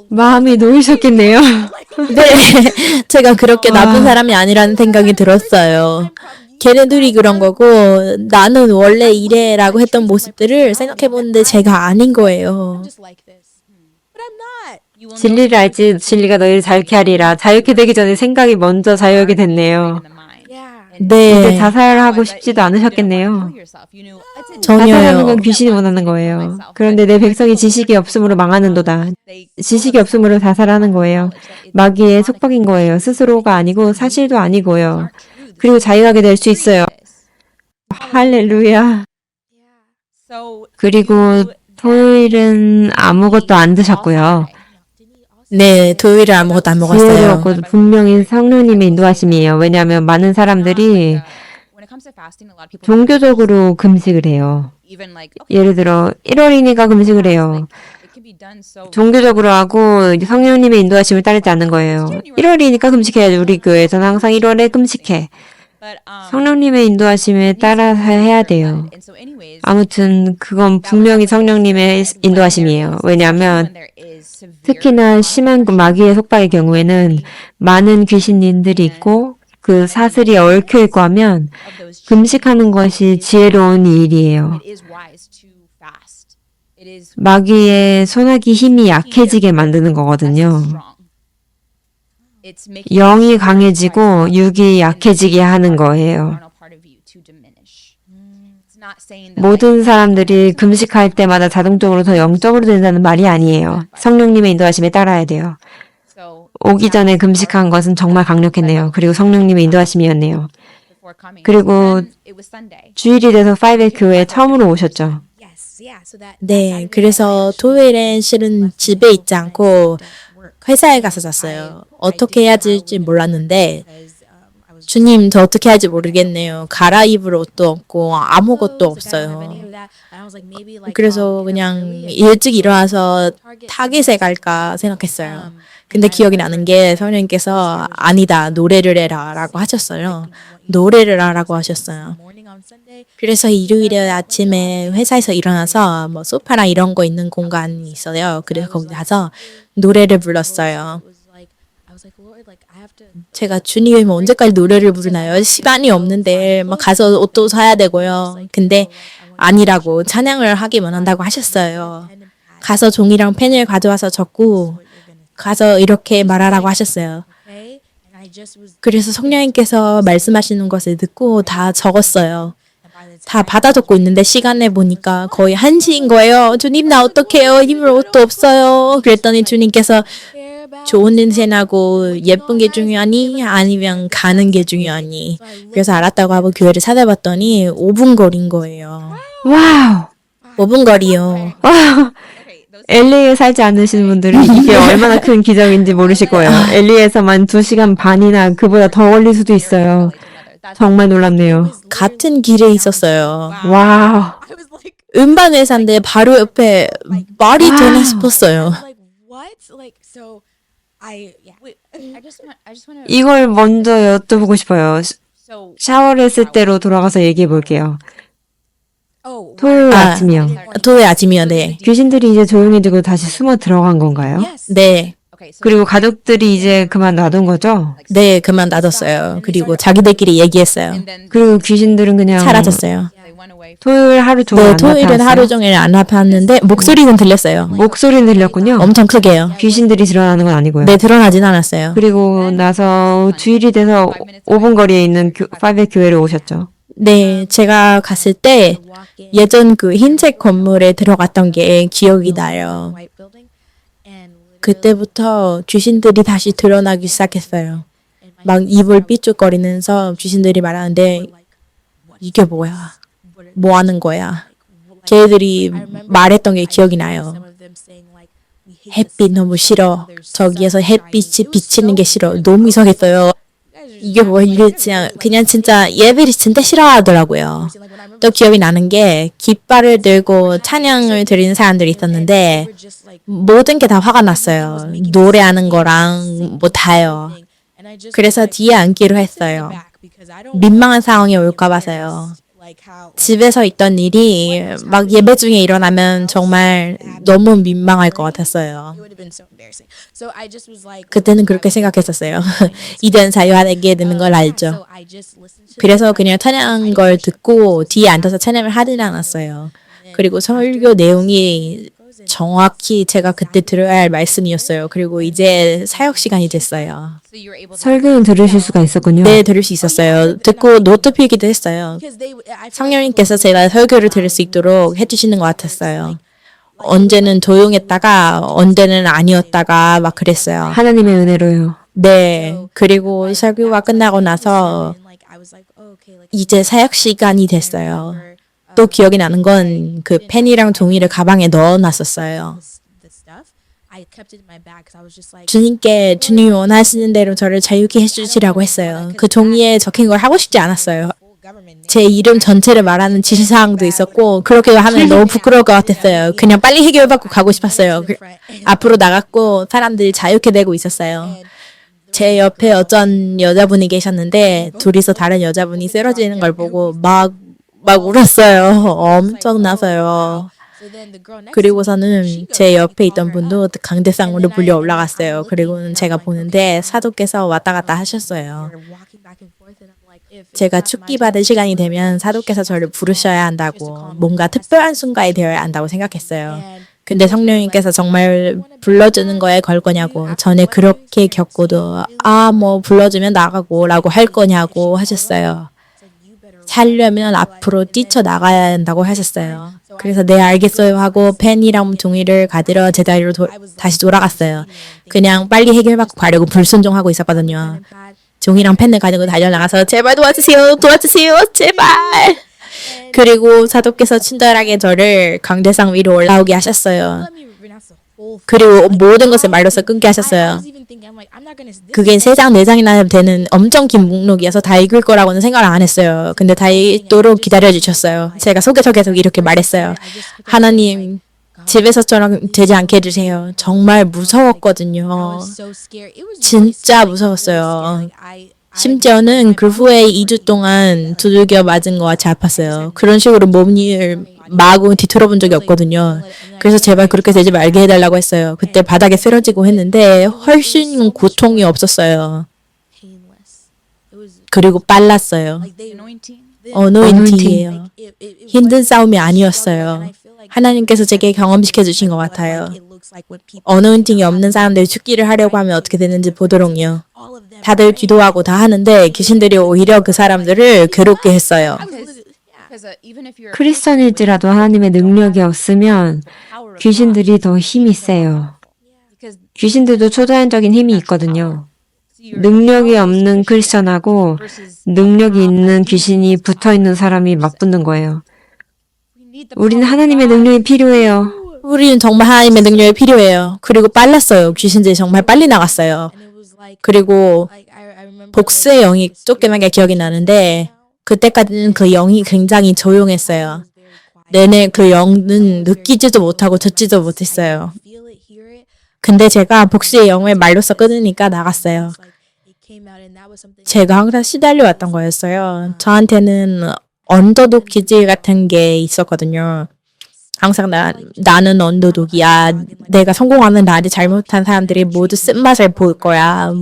마음이 놓이셨겠네요. 네, 제가 그렇게 나쁜 사람이 아니라는 생각이 들었어요. 걔네들이 그런 거고 나는 원래 이래라고 했던 모습들을 생각해보는데 제가 아닌 거예요. 진리를 알지 진리가 너희를 자유케 하리라. 자유케 되기 전에 생각이 먼저 자유하게 됐네요. 네, 근데 자살하고 싶지도 않으셨겠네요. 자살하는 전혀요. 건 귀신이 원하는 거예요. 그런데 내 백성이 지식이 없음으로 망하는도다. 지식이 없음으로 자살하는 거예요. 마귀의 속박인 거예요. 스스로가 아니고 사실도 아니고요. 그리고 자유하게 될 수 있어요. 할렐루야. 그리고 토요일은 아무것도 안 드셨고요. 네, 토요일에 아무것도 안 먹었어요. 지혜로웠고 분명히 성령님의 인도하심이에요. 왜냐하면 많은 사람들이 종교적으로 금식을 해요. 예를 들어 1월이니까 금식을 해요. 종교적으로 하고 성령님의 인도하심을 따르지 않는 거예요. 1월이니까 금식해야지. 우리 교회에서는 항상 1월에 금식해. 성령님의 인도하심에 따라서 해야 돼요. 아무튼 그건 분명히 성령님의 인도하심이에요. 왜냐하면 특히나 심한 마귀의 속박의 경우에는 많은 귀신님들이 있고 그 사슬이 얽혀 있고 하면 금식하는 것이 지혜로운 일이에요. 마귀의 손아귀 힘이 약해지게 만드는 거거든요. 영이 강해지고 육이 약해지게 하는 거예요. 모든 사람들이 금식할 때마다 자동적으로 더 영적으로 된다는 말이 아니에요. 성령님의 인도하심에 따라야 돼요. 오기 전에 금식한 것은 정말 강력했네요. 그리고 성령님의 인도하심이었네요. 그리고 주일이 돼서 5의 교회에 처음으로 오셨죠. 네, 그래서 토요일엔 실은 집에 있지 않고 회사에 가서 잤어요. 어떻게 해야 될지 몰랐는데 주님, 저 어떻게 할지 모르겠네요. 갈아입을 옷도 없고 아무것도 없어요. 그래서 그냥 일찍 일어나서 타겟에 갈까 생각했어요. 근데 기억이 나는 게 성령님께서 아니다, 노래를 해라 라고 하셨어요. 노래를 하라고 하셨어요. 그래서 일요일에 아침에 회사에서 일어나서 뭐 소파랑 이런 거 있는 공간이 있어요. 그래서 거기 가서 노래를 불렀어요. 제가 주님 언제까지 노래를 부르나요? 시간이 없는데 막 가서 옷도 사야 되고요. 근데 아니라고 찬양을 하기만 한다고 하셨어요. 가서 종이랑 펜을 가져와서 적고 가서 이렇게 말하라고 하셨어요. 그래서 성령님께서 말씀하시는 것을 듣고 다 적었어요. 다 받아 적고 있는데 시간에 보니까 거의 1시인 거예요. 주님 나 어떡해요? 입을 옷도 없어요. 그랬더니 주님께서 좋은 냄새 나고 예쁜 게 중요하니? 아니면 가는 게 중요하니? 그래서 알았다고 하고 교회를 찾아봤더니 5분 거리인 거예요. 와우! 5분 거리요. LA에 살지 않으시는 분들은 이게 얼마나 큰 기적인지 모르실 거예요. LA에서만 2시간 반이나 그보다 더 걸릴 수도 있어요. 정말 놀랍네요. 같은 길에 있었어요. 와우. 음반 회사인데 바로 옆에 말이 되나 싶었어요. 이걸 먼저 여쭤보고 싶어요. 샤워를 했을 때로 돌아가서 얘기해 볼게요. 토요일 아침이요. 토요일 아침이요. 네. 귀신들이 이제 조용해지고 다시 숨어 들어간 건가요? 네. 그리고 가족들이 이제 그만 놔둔 거죠? 네, 그만 놔뒀어요. 그리고 자기들끼리 얘기했어요. 그리고 귀신들은 그냥 사라졌어요. 토요일 하루 종일 네, 안 토요일은 나타났어요? 하루 종일 안 나타났는데 목소리는 들렸어요. 목소리는 들렸군요. 엄청 크게요. 귀신들이 드러나는 건 아니고요. 네, 드러나진 않았어요. 그리고 나서 주일이 돼서 5분 거리에 있는 5의 교회를 오셨죠. 네, 제가 갔을 때 예전 그 흰색 건물에 들어갔던 게 기억이 나요. 그때부터 귀신들이 다시 드러나기 시작했어요. 막 입을 삐죽거리면서 귀신들이 말하는데 이게 뭐야? 뭐 하는 거야? 걔들이 말했던 게 기억이 나요. 햇빛 너무 싫어. 저기에서 햇빛이 비치는 게 싫어. 너무 이상했어요. 이게 뭐 이랬지? 그냥 진짜 얘들이 진짜 싫어하더라고요. 또 기억이 나는 게 깃발을 들고 찬양을 드리는 사람들이 있었는데 모든 게 다 화가 났어요. 노래하는 거랑 뭐 다요. 그래서 뒤에 앉기로 했어요. 민망한 상황이 올까 봐서요. 집에서 있던 일이 막 예배 중에 일어나면 정말 너무 민망할 것 같았어요. 그때는 그렇게 생각했었어요. 이든 자유하게 되는 걸 알죠. 그래서 그냥 찬양한 걸 듣고 뒤에 앉아서 찬양을 하진 않았어요. 그리고 설교 내용이 정확히 제가 그때 들어야 할 말씀이었어요. 그리고 이제 사역 시간이 됐어요. 설교는 들으실 수가 있었군요. 네, 들을 수 있었어요. 듣고 노트 필기도 했어요. 성령님께서 제가 설교를 들을 수 있도록 해주시는 것 같았어요. 언제는 조용했다가 언제는 아니었다가 막 그랬어요. 하나님의 은혜로요. 네, 그리고 설교가 끝나고 나서 이제 사역 시간이 됐어요. 또 기억이 나는 건 그 펜이랑 종이를 가방에 넣어놨었어요. 주님께 주님이 원하시는 대로 저를 자유케 해주시라고 했어요. 그 종이에 적힌 걸 하고 싶지 않았어요. 제 이름 전체를 말하는 지시사항도 있었고 그렇게 하면 너무 부끄러울 것 같았어요. 그냥 빨리 해결받고 가고 싶었어요. 앞으로 나갔고 사람들이 자유케 되고 있었어요. 제 옆에 어떤 여자분이 계셨는데 둘이서 다른 여자분이 쓰러지는 걸 보고 막 울었어요. 엄청나서요. 그리고서는 제 옆에 있던 분도 강대상으로 불려 올라갔어요. 그리고는 제가 보는데 사도께서 왔다 갔다 하셨어요. 제가 축기 받을 시간이 되면 사도께서 저를 부르셔야 한다고 뭔가 특별한 순간이 되어야 한다고 생각했어요. 근데 성령님께서 정말 불러주는 거에 걸 거냐고 전에 그렇게 겪고도 뭐 불러주면 나가고 라고 할 거냐고 하셨어요. 살려면 앞으로 뛰쳐나가야 한다고 하셨어요. 그래서 네 알겠어요 하고 펜이랑 종이를 가지러 제자리로 다시 돌아갔어요. 그냥 빨리 해결받고 가려고 불순종하고 있었거든요. 종이랑 펜을 가지고 달려나가서 제발 도와주세요 제발. 그리고 사도께서 친절하게 저를 강대상 위로 올라오게 하셨어요. 그리고 모든 것을 말로써 끊게 하셨어요. 그게 3장, 4장이나 되는 엄청 긴 목록이어서 다 읽을 거라고는 생각을 안 했어요. 근데 다 읽도록 기다려주셨어요. 제가 속에서 계속 이렇게 말했어요. 하나님, 집에서처럼 되지 않게 해주세요. 정말 무서웠거든요. 진짜 무서웠어요. 심지어는 그 후에 2주 동안 두들겨 맞은 것 같이 아팠어요. 그런 식으로 몸을 마구 뒤틀어본 적이 없거든요. 그래서 제발 그렇게 되지 말게 해달라고 했어요. 그때 바닥에 쓰러지고 했는데 훨씬 고통이 없었어요. 그리고 빨랐어요. 어노인팅이에요. 힘든 싸움이 아니었어요. 하나님께서 제게 경험시켜 주신 것 같아요. 어노인팅이 없는 사람들이 죽기를 하려고 하면 어떻게 되는지 보도록요. 다들 기도하고 다 하는데 귀신들이 오히려 그 사람들을 괴롭게 했어요. 크리스천일지라도 하나님의 능력이 없으면 귀신들이 더 힘이 세요. 귀신들도 초자연적인 힘이 있거든요. 능력이 없는 크리스천하고 능력이 있는 귀신이 붙어있는 사람이 맞붙는 거예요. 우리는 하나님의 능력이 필요해요. 우리는 정말 하나님의 능력이 필요해요. 그리고 빨랐어요. 귀신들이 정말 빨리 나갔어요. 그리고 복수의 영이 쫓겨나게 기억이 나는데 그때까지는 그 영이 굉장히 조용했어요. 내내 그 영은 느끼지도 못하고 듣지도 못했어요. 근데 제가 복수의 영을 말로써 끊으니까 나갔어요. 제가 항상 시달려왔던 거였어요. 저한테는 언더독 기질 같은 게 있었거든요. 항상 나는 언더독이야. 내가 성공하면 나를 잘못한 사람들이 모두 쓴맛을 볼 거야.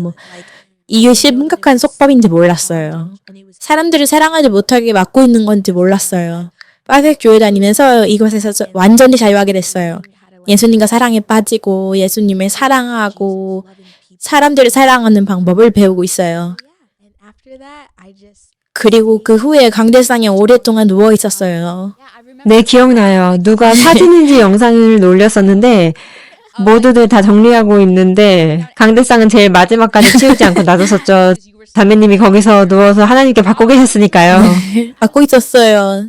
이게 심각한 속법인지 몰랐어요. 사람들을 사랑하지 못하게 막고 있는 건지 몰랐어요. 빠색 교회 다니면서 이것에서 완전히 자유하게 됐어요. 예수님과 사랑에 빠지고 예수님을 사랑하고 사람들을 사랑하는 방법을 배우고 있어요. 그리고 그 후에 강대상에 오랫동안 누워 있었어요. 네, 기억나요. 누가 사진인지 영상을 올렸었는데 모두들 다 정리하고 있는데 강대상은 제일 마지막까지 치우지 않고 놔뒀었죠. 자매님이 거기서 누워서 하나님께 받고 계셨으니까요. 받고 있었어요.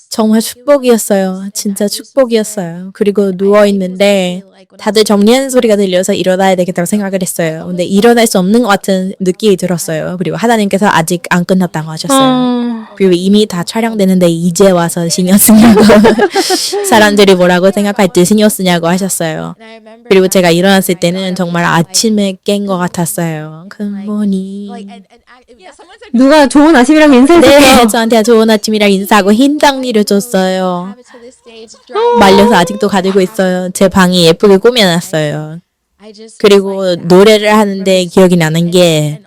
정말 축복이었어요. 진짜 축복이었어요. 그리고 누워 있는데 다들 정리하는 소리가 들려서 일어나야 되겠다고 생각을 했어요. 근데 일어날 수 없는 것 같은 느낌이 들었어요. 그리고 하나님께서 아직 안 끝났다고 하셨어요. 그리고 이미 다 촬영되는데 이제 와서 신경 쓰냐고 사람들이 뭐라고 생각할 때 신경 쓰냐고 하셨어요. 그리고 제가 일어났을 때는 정말 아침에 깬 것 같았어요. 굿모닝. 누가 좋은 아침이라고 인사해줬어요. 네, 저한테 좋은 아침이랑 인사하고 흰 장미를 줬어요. 말려서 아직도 가지고 있어요. 제 방이 예쁘게 꾸며놨어요. 그리고 노래를 하는데 기억이 나는 게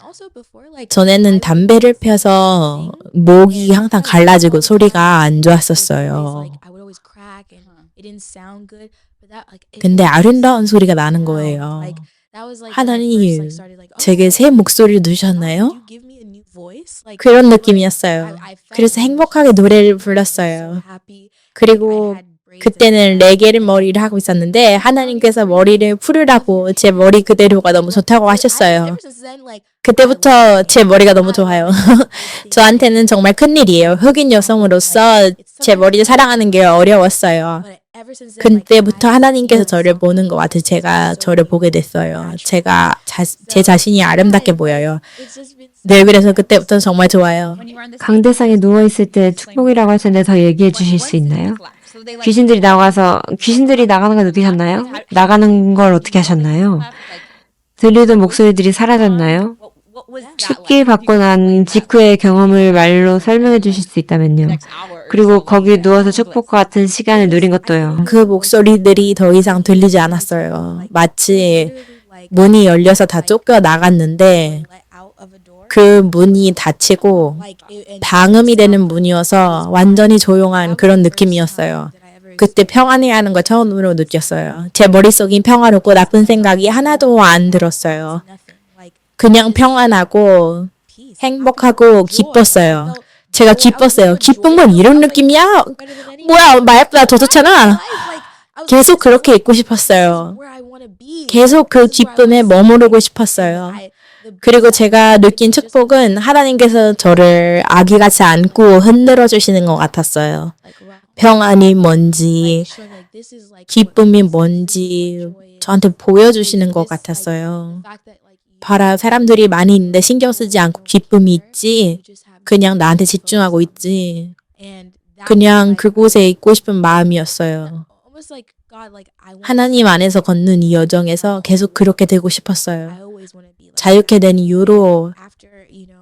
전에는 담배를 펴서 목이 항상 갈라지고 소리가 안 좋았었어요. 근데 아름다운 소리가 나는 거예요. 하나님, 제게 새 목소리를 주셨나요? 그런 느낌이었어요. 그래서 행복하게 노래를 불렀어요. 그리고 그때는 레게를 머리를 하고 있었는데 하나님께서 머리를 풀으라고 제 머리 그대로가 너무 좋다고 하셨어요. 그때부터 제 머리가 너무 좋아요. 저한테는 정말 큰일이에요. 흑인 여성으로서 제 머리를 사랑하는 게 어려웠어요. 그때부터 하나님께서 저를 보는 것 같아요. 제가 저를 보게 됐어요. 제 자신이 아름답게 보여요. 네, 그래서 그때부터 정말 좋아요. 강대상에 누워있을 때 축복이라고 하셨는데 더 얘기해 주실 수 있나요? 귀신들이 나가는 걸 느끼셨나요? 나가는 걸 어떻게 하셨나요? 들리던 목소리들이 사라졌나요? 축기 받고 난 직후의 경험을 말로 설명해 주실 수 있다면요. 그리고 거기 누워서 축복과 같은 시간을 누린 것도요. 그 목소리들이 더 이상 들리지 않았어요. 마치 문이 열려서 다 쫓겨 나갔는데 그 문이 닫히고 방음이 되는 문이어서 완전히 조용한 그런 느낌이었어요. 그때 평안이라는 걸 처음으로 느꼈어요. 제 머릿속이 평화롭고 나쁜 생각이 하나도 안 들었어요. 그냥 평안하고 행복하고 기뻤어요. 제가 기뻤어요. 기쁜 건 이런 느낌이야? 뭐야, 말보다 더 좋잖아. 계속 그렇게 있고 싶었어요. 계속 그 기쁨에 머무르고 싶었어요. 그리고 제가 느낀 축복은 하나님께서 저를 아기같이 안고 흔들어 주시는 것 같았어요. 평안이 뭔지, 기쁨이 뭔지 저한테 보여주시는 것 같았어요. 봐라, 사람들이 많이 있는데 신경 쓰지 않고 기쁨이 있지. 그냥 나한테 집중하고 있지. 그냥 그곳에 있고 싶은 마음이었어요. 하나님 안에서 걷는 이 여정에서 계속 그렇게 되고 싶었어요. 자유케 된 이후로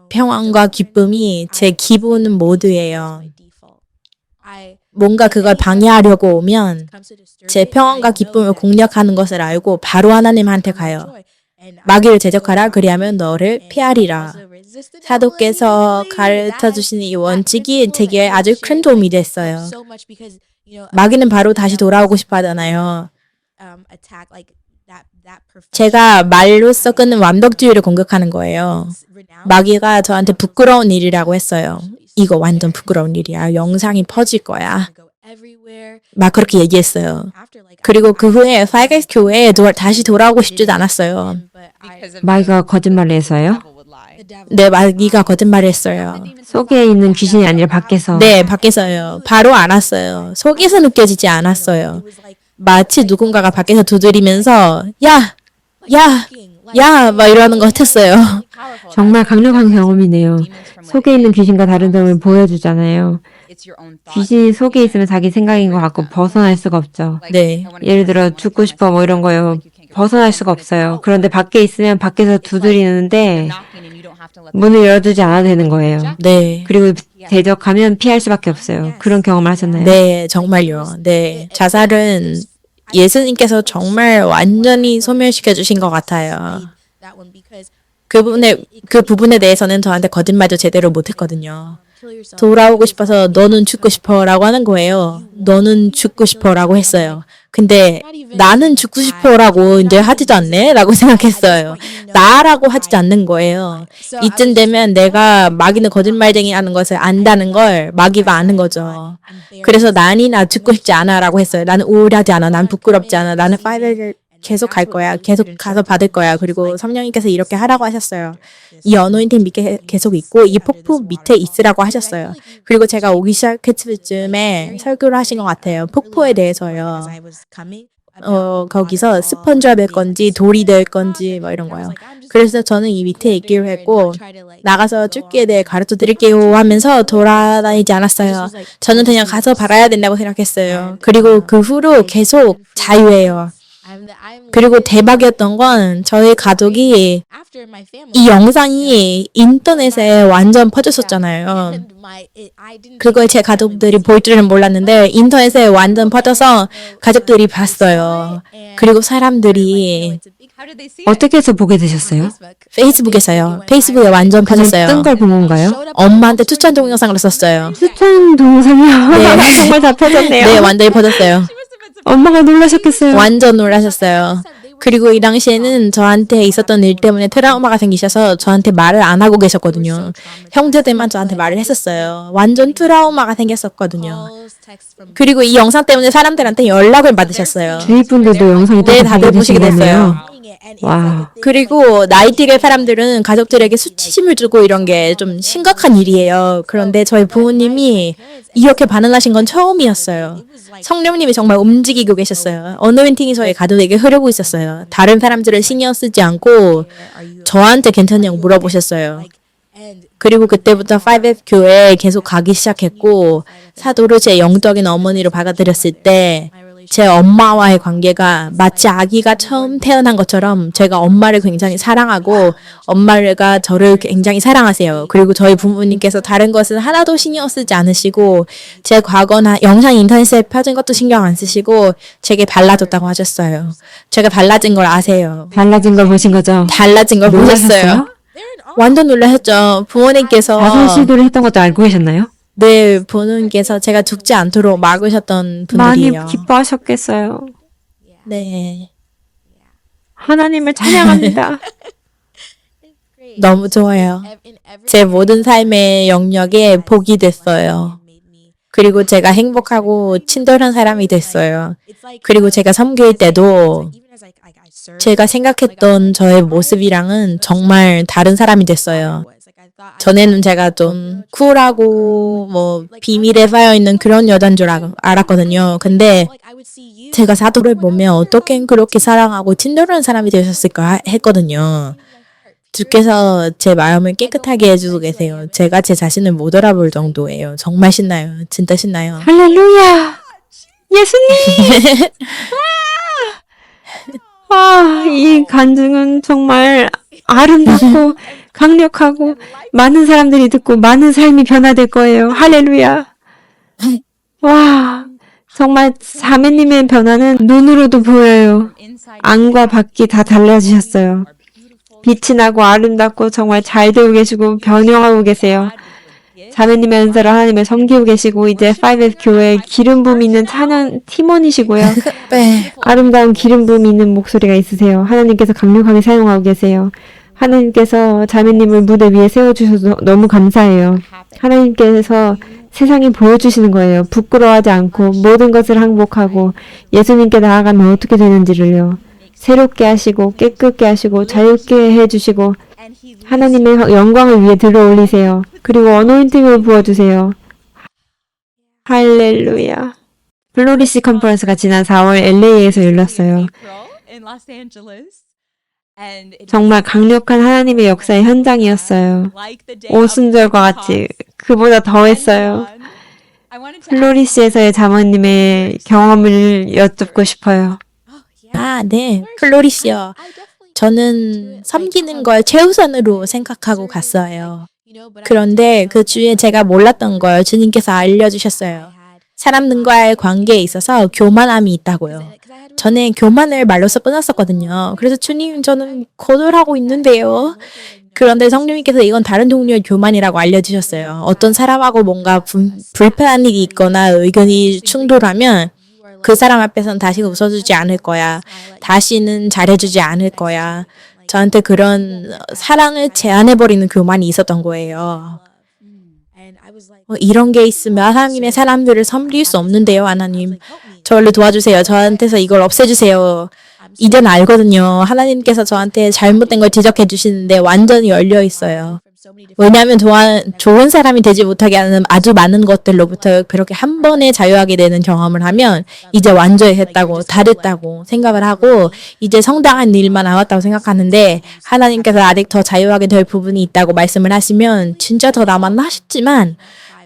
평안과 기쁨이 제 기본 모드예요. 뭔가 그걸 방해하려고 오면 제 평안과 기쁨을 공략하는 것을 알고 바로 하나님한테 가요. 마귀를 제적하라, 그리하면 너를 피하리라. 사도께서 가르쳐 주신 이 원칙이 제게 아주 큰 도움이 됐어요. 마귀는 바로 다시 돌아오고 싶어 하잖아요. 제가 말로써 끊는 완벽주의를 공격하는 거예요. 마귀가 저한테 부끄러운 일이라고 했어요. 이거 완전 부끄러운 일이야. 영상이 퍼질 거야. 막 그렇게 얘기했어요. 그리고 그 후에 파이게스 교회에 다시 돌아오고 싶지도 않았어요. 마귀가 거짓말을 해서요? 네, 마귀가 거짓말을 했어요. 속에 있는 귀신이 아니라 밖에서. 네, 밖에서요. 바로 알았어요. 속에서 느껴지지 않았어요. 마치 누군가가 밖에서 두드리면서 야, 막 이러는 것 같았어요. 정말 강력한 경험이네요. 속에 있는 귀신과 다른 점을 보여주잖아요. 귀신이 속에 있으면 자기 생각인 것 같고 벗어날 수가 없죠. 네. 예를 들어 죽고 싶어 뭐 이런 거요. 벗어날 수가 없어요. 그런데 밖에 있으면 밖에서 두드리는데 문을 열어두지 않아도 되는 거예요. 네. 그리고 대적하면 피할 수밖에 없어요. 그런 경험을 하셨나요? 네, 정말요. 네. 자살은 예수님께서 정말 완전히 소멸시켜 주신 것 같아요. 그 부분에 대해서는 저한테 거짓말도 제대로 못했거든요. 돌아오고 싶어서 너는 죽고 싶어라고 하는 거예요. 너는 죽고 싶어라고 했어요. 근데 나는 죽고 싶어라고 이제 하지도 않네? 라고 생각했어요. 나라고 하지도 않는 거예요. 이쯤 되면 내가 마귀는 거짓말쟁이라는 것을 안다는 걸 마귀가 아는 거죠. 그래서 나 죽고 싶지 않아 라고 했어요. 나는 우울하지 않아. 난 부끄럽지 않아. 나는 계속 갈 거야. 계속 가서 받을 거야. 그리고 성령님께서 이렇게 하라고 하셨어요. 이 어노인팅 밑에 계속 있고 이 폭포 밑에 있으라고 하셨어요. 그리고 제가 오기 시작했을 쯤에 설교를 하신 것 같아요. 폭포에 대해서요. 거기서 스펀지가 될 건지 돌이 될 건지 뭐 이런 거요. 그래서 저는 이 밑에 있기로 했고 나가서 쭈기에 대해 가르쳐 드릴게요 하면서 돌아다니지 않았어요. 저는 그냥 가서 받아야 된다고 생각했어요. 그리고 그 후로 계속 자유예요. 그리고 대박이었던 건 저희 가족이 이 영상이 인터넷에 완전 퍼졌었잖아요. 그걸 제 가족들이 볼 줄은 몰랐는데 인터넷에 완전 퍼져서 가족들이 봤어요. 그리고 사람들이 어떻게 해서 보게 되셨어요? 페이스북에서요. 페이스북에 완전 뜬 퍼졌어요. 걸 본 건가요? 엄마한테 추천 동영상으로 썼어요. 추천 동영상이요? 네. 정말 다 펴졌네요. 네, 완전히 퍼졌어요. 엄마가 놀라셨겠어요. 완전 놀라셨어요. 그리고 이 당시에는 저한테 있었던 일 때문에 트라우마가 생기셔서 저한테 말을 안 하고 계셨거든요. 형제들만 저한테 말을 했었어요. 완전 트라우마가 생겼었거든요. 그리고 이 영상 때문에 사람들한테 연락을 받으셨어요. 주위 분들도 영상을 네, 다 다들 보게 보시게 되신 됐어요. 거네요. 와. 그리고 나이트길 사람들은 가족들에게 수치심을 주고 이런 게 좀 심각한 일이에요. 그런데 저희 부모님이 이렇게 반응하신 건 처음이었어요. 성령님이 정말 움직이고 계셨어요. 어노인팅이 저희 가족에게 흐르고 있었어요. 다른 사람들을 신경 쓰지 않고 저한테 괜찮냐고 물어보셨어요. 그리고 그때부터 5F 교회에 계속 가기 시작했고 사도를 제 영적인 어머니로 받아들였을 때 제 엄마와의 관계가 마치 아기가 처음 태어난 것처럼 제가 엄마를 굉장히 사랑하고 엄마가 저를 굉장히 사랑하세요. 그리고 저희 부모님께서 다른 것은 하나도 신경 쓰지 않으시고 제 과거나 영상 인터넷에 펴진 것도 신경 안 쓰시고 제게 달라졌다고 하셨어요. 제가 달라진 걸 아세요. 달라진 걸 보신 거죠? 달라진 걸 보셨어요. 완전 놀라셨죠. 부모님께서 자살 시도를 했던 것도 알고 계셨나요? 네, 부모님께서 제가 죽지 않도록 막으셨던 많이 분들이에요. 기뻐하셨겠어요. 네, 하나님을 찬양합니다. 너무 좋아요. 제 모든 삶의 영역에 복이 됐어요. 그리고 제가 행복하고 친절한 사람이 됐어요. 그리고 제가 섬길 때도 제가 생각했던 저의 모습이랑은 정말 다른 사람이 됐어요. 전에는 제가 좀 쿨하고 뭐 비밀에 쌓여 있는 그런 여자인 줄 알았거든요. 근데 제가 사도를 보면 어떻게 그렇게 사랑하고 친절한 사람이 되셨을까 했거든요. 주께서 제 마음을 깨끗하게 해주고 계세요. 제가 제 자신을 못 알아볼 정도예요. 정말 신나요. 진짜 신나요. 할렐루야! 예수님! 와, 이 간증은 정말 아름답고 강력하고 많은 사람들이 듣고 많은 삶이 변화될 거예요. 할렐루야! 와, 정말 자매님의 변화는 눈으로도 보여요. 안과 밖이 다 달라지셨어요. 빛이 나고 아름답고 정말 잘 되고 계시고 변형하고 계세요. 자매님의 은사로 하나님을 섬기고 계시고 이제 5F 교회에 기름 부음 있는 찬양 팀원이시고요. 네. 아름다운 기름 부음 있는 목소리가 있으세요. 하나님께서 강력하게 사용하고 계세요. 하나님께서 자매님을 무대 위에 세워주셔서 너무 감사해요. 하나님께서 세상에 보여주시는 거예요. 부끄러워하지 않고 모든 것을 항복하고 예수님께 나아가면 어떻게 되는지를요. 새롭게 하시고 깨끗게 하시고 자유케 해주시고 하나님의 영광을 위해 들어올리세요. 그리고 어노인팅을 부어주세요. 할렐루야. 플로리시 컨퍼런스가 지난 4월 LA에서 열렸어요. 정말 강력한 하나님의 역사의 현장이었어요. 오순절과 같이 그보다 더했어요. 플로리시에서의 자매님의 경험을 여쭙고 싶어요. 아, 네. 플로리시요. 저는 섬기는 걸 최우선으로 생각하고 갔어요. 그런데 그 주에 제가 몰랐던 걸 주님께서 알려주셨어요. 사람들과의 관계에 있어서 교만함이 있다고요. 저는 교만을 말로써 끊었었거든요. 그래서 주님, 저는 거절하고 있는데요. 그런데 성령님께서 이건 다른 종류의 교만이라고 알려주셨어요. 어떤 사람하고 뭔가 불편한 일이 있거나 의견이 충돌하면 그 사람 앞에서는 다시 웃어주지 않을 거야. 다시는 잘해주지 않을 거야. 저한테 그런 사랑을 제한해버리는 교만이 있었던 거예요. 이런 게 있으면 하나님의 사람들을 섬길 수 없는데요, 하나님. 저를 도와주세요. 저한테서 이걸 없애주세요. 이젠 알거든요. 하나님께서 저한테 잘못된 걸 지적해 주시는데 완전히 열려 있어요. 왜냐하면 좋은 사람이 되지 못하게 하는 아주 많은 것들로부터 그렇게 한 번에 자유하게 되는 경험을 하면 이제 완전히 했다고, 다 됐다고 생각을 하고 이제 성당한 일만 남았다고 생각하는데 하나님께서 아직 더 자유하게 될 부분이 있다고 말씀을 하시면 진짜 더 남았나 싶지만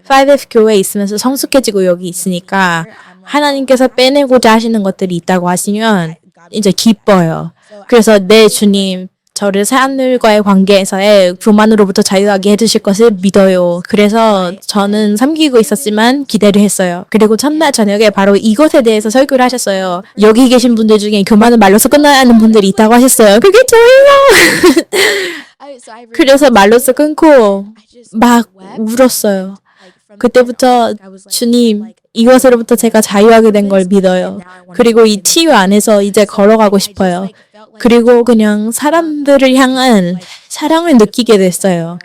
5F 교회에 있으면서 성숙해지고 여기 있으니까 하나님께서 빼내고자 하시는 것들이 있다고 하시면 이제 기뻐요. 그래서 네 주님 저를 사람들과의 관계에서의 교만으로부터 자유하게 해주실 것을 믿어요. 그래서 저는 섬기고 있었지만 기대를 했어요. 그리고 첫날 저녁에 바로 이것에 대해서 설교를 하셨어요. 여기 계신 분들 중에 교만은 말로써 끝나야 하는 분들이 있다고 하셨어요. 그게 저예요. 그래서 말로써 끊고 막 울었어요. 그때부터 주님 이것으로부터 제가 자유하게 된 걸 믿어요. 그리고 이 치유 안에서 이제 걸어가고 싶어요. 그리고 그냥 사람들을 향한 사랑을 느끼게 됐어요.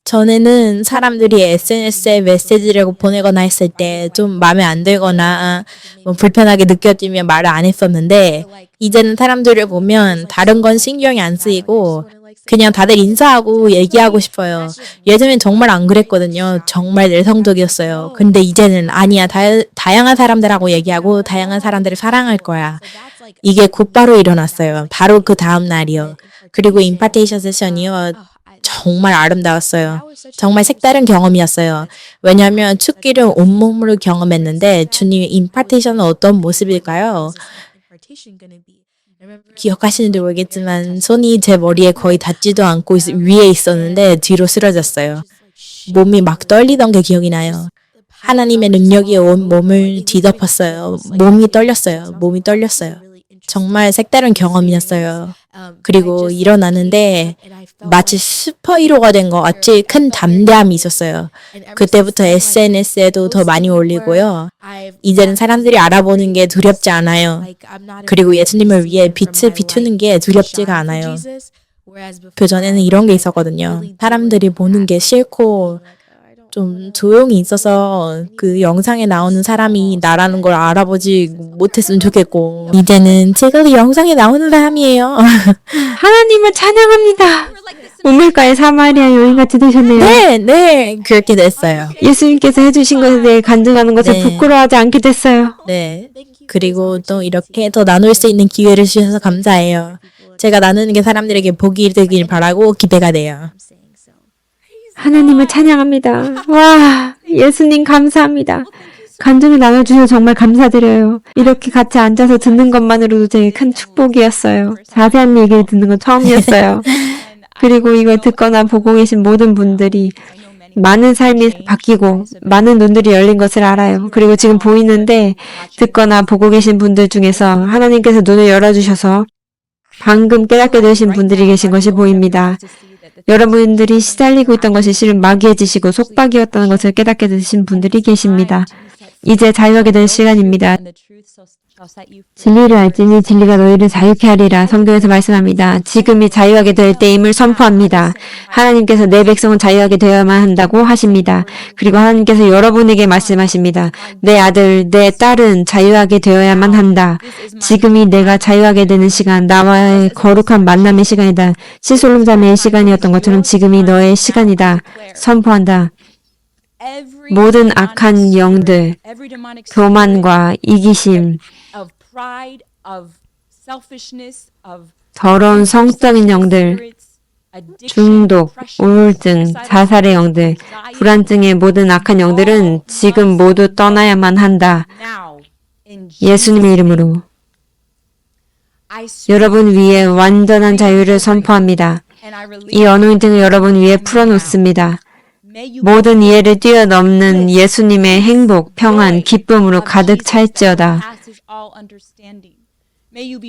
전에는 사람들이 SNS에 메시지를 보내거나 했을 때 좀 마음에 안 들거나 뭐 불편하게 느껴지면 말을 안 했었는데 이제는 사람들을 보면 다른 건 신경이 안 쓰이고 그냥 다들 인사하고 얘기하고 싶어요. 예전엔 정말 안 그랬거든요. 정말 내성적이었어요. 근데 이제는 아니야. 다양한 사람들하고 얘기하고 다양한 사람들을 사랑할 거야. 이게 곧바로 일어났어요. 바로 그 다음 날이요. 그리고 임파테이션 세션이요. 정말 아름다웠어요. 정말 색다른 경험이었어요. 왜냐하면 축기를 온몸으로 경험했는데 주님의 임파테이션은 어떤 모습일까요? 기억하시는지 모르겠지만 손이 제 머리에 거의 닿지도 않고 위에 있었는데 뒤로 쓰러졌어요. 몸이 막 떨리던 게 기억이 나요. 하나님의 능력이 온 몸을 뒤덮었어요. 몸이 떨렸어요. 정말 색다른 경험이었어요. 그리고 일어나는데 마치 슈퍼히로가 된 것 같이 큰 담대함이 있었어요. 그때부터 SNS에도 더 많이 올리고요. 이제는 사람들이 알아보는 게 두렵지 않아요. 그리고 예수님을 위해 빛을 비추는 게 두렵지가 않아요. 그전에는 이런 게 있었거든요. 사람들이 보는 게 싫고 좀 조용히 있어서 그 영상에 나오는 사람이 나라는 걸 알아보지 못했으면 좋겠고 이제는 제가 그 영상에 나오는 사람이에요. 하나님을 찬양합니다. 우물가의 사마리아 여인같이 되셨네요. 네, 그렇게 됐어요. 예수님께서 해주신 것에 대해 간증하는 것을 네. 부끄러워하지 않게 됐어요. 네. 그리고 또 이렇게 더 나눌 수 있는 기회를 주셔서 감사해요. 제가 나누는 게 사람들에게 복이 되길 바라고 기대가 돼요. 하나님을 찬양합니다. 와, 예수님 감사합니다. 간증을 나눠주셔서 정말 감사드려요. 이렇게 같이 앉아서 듣는 것만으로도 되게 큰 축복이었어요. 자세한 얘기를 듣는 건 처음이었어요. 그리고 이걸 듣거나 보고 계신 모든 분들이 많은 삶이 바뀌고 많은 눈들이 열린 것을 알아요. 그리고 지금 보이는데 듣거나 보고 계신 분들 중에서 하나님께서 눈을 열어주셔서 방금 깨닫게 되신 분들이 계신 것이 보입니다. 여러분들이 시달리고 있던 것이 실은 마귀의 짓이고 속박이었다는 것을 깨닫게 되신 분들이 계십니다. 이제 자유하게 될 시간입니다. 진리를 알지니 진리가 너희를 자유케 하리라 성경에서 말씀합니다. 지금이 자유하게 될 때임을 선포합니다. 하나님께서 내 백성은 자유하게 되어야만 한다고 하십니다. 그리고 하나님께서 여러분에게 말씀하십니다. 내 아들, 내 딸은 자유하게 되어야만 한다. 지금이 내가 자유하게 되는 시간, 나와의 거룩한 만남의 시간이다. 시솔롬 자매의 시간이었던 것처럼 지금이 너의 시간이다. 선포한다. 모든 악한 영들, 교만과 이기심, 더러운 성적인 영들, 중독, 우울증, 자살의 영들, 불안증의 모든 악한 영들은 지금 모두 떠나야만 한다. 예수님의 이름으로 여러분 위에 완전한 자유를 선포합니다. 이 어노인팅을 여러분 위에 풀어놓습니다. 모든 이해를 뛰어넘는 예수님의 행복, 평안, 기쁨으로 가득 찰지어다.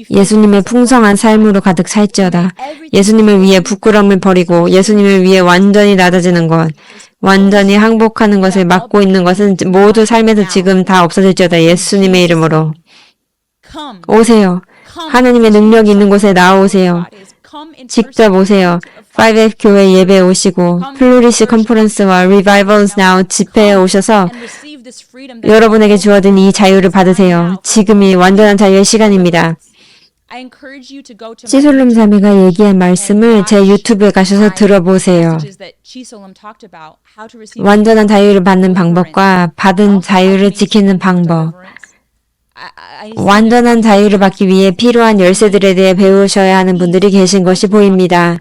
예수님의 풍성한 삶으로 가득 찰지어다. 예수님을 위해 부끄러움을 버리고 예수님을 위해 완전히 낮아지는 것, 완전히 항복하는 것을 막고 있는 것은 모두 삶에서 지금 다 없어질지어다. 예수님의 이름으로 오세요. 하나님의 능력이 있는 곳에 나오세요. 직접 오세요. 5F 교회 예배에 오시고 플로리시 컨퍼런스와 Revivals Now 집회에 오셔서 여러분에게 주어진 이 자유를 받으세요. 지금이 완전한 자유의 시간입니다. 치솔롬 자매가 얘기한 말씀을 제 유튜브에 가셔서 들어보세요. 완전한 자유를 받는 방법과 받은 자유를 지키는 방법, 완전한 자유를 받기 위해 필요한 열쇠들에 대해 배우셔야 하는 분들이 계신 것이 보입니다.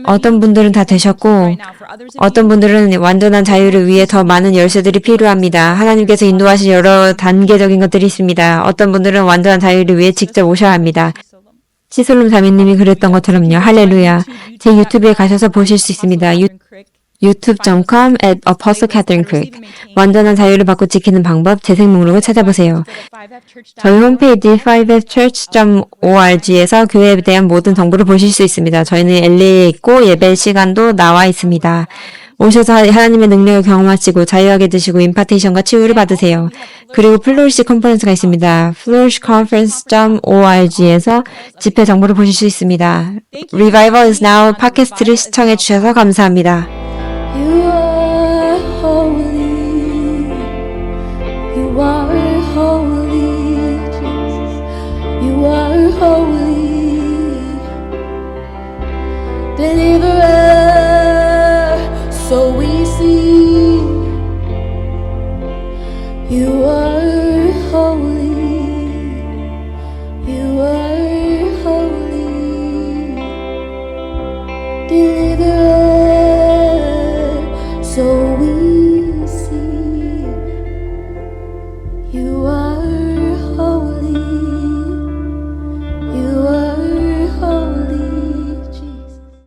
어떤 분들은 다 되셨고 어떤 분들은 완전한 자유를 위해 더 많은 열쇠들이 필요합니다. 하나님께서 인도하신 여러 단계적인 것들이 있습니다. 어떤 분들은 완전한 자유를 위해 직접 오셔야 합니다. 치솔롬 자매님이 그랬던 것처럼요. 할렐루야. 제 유튜브에 가셔서 보실 수 있습니다. youtube.com/apostle-catherine-crick 완전한 자유를 받고 지키는 방법 재생 목록을 찾아보세요. 저희 홈페이지 5fchurch.org에서 교회에 대한 모든 정보를 보실 수 있습니다. 저희는 LA에 있고 예배 시간도 나와 있습니다. 오셔서 하나님의 능력을 경험하시고 자유하게 드시고 임파테이션과 치유를 받으세요. 그리고 플로리시 컨퍼런스가 있습니다. flourishconference.org에서 집회 정보를 보실 수 있습니다. Revival is now 팟캐스트를 시청해 주셔서 감사합니다. You are holy. You are holy, Jesus. You are holy. Deliverer, so we sing. You are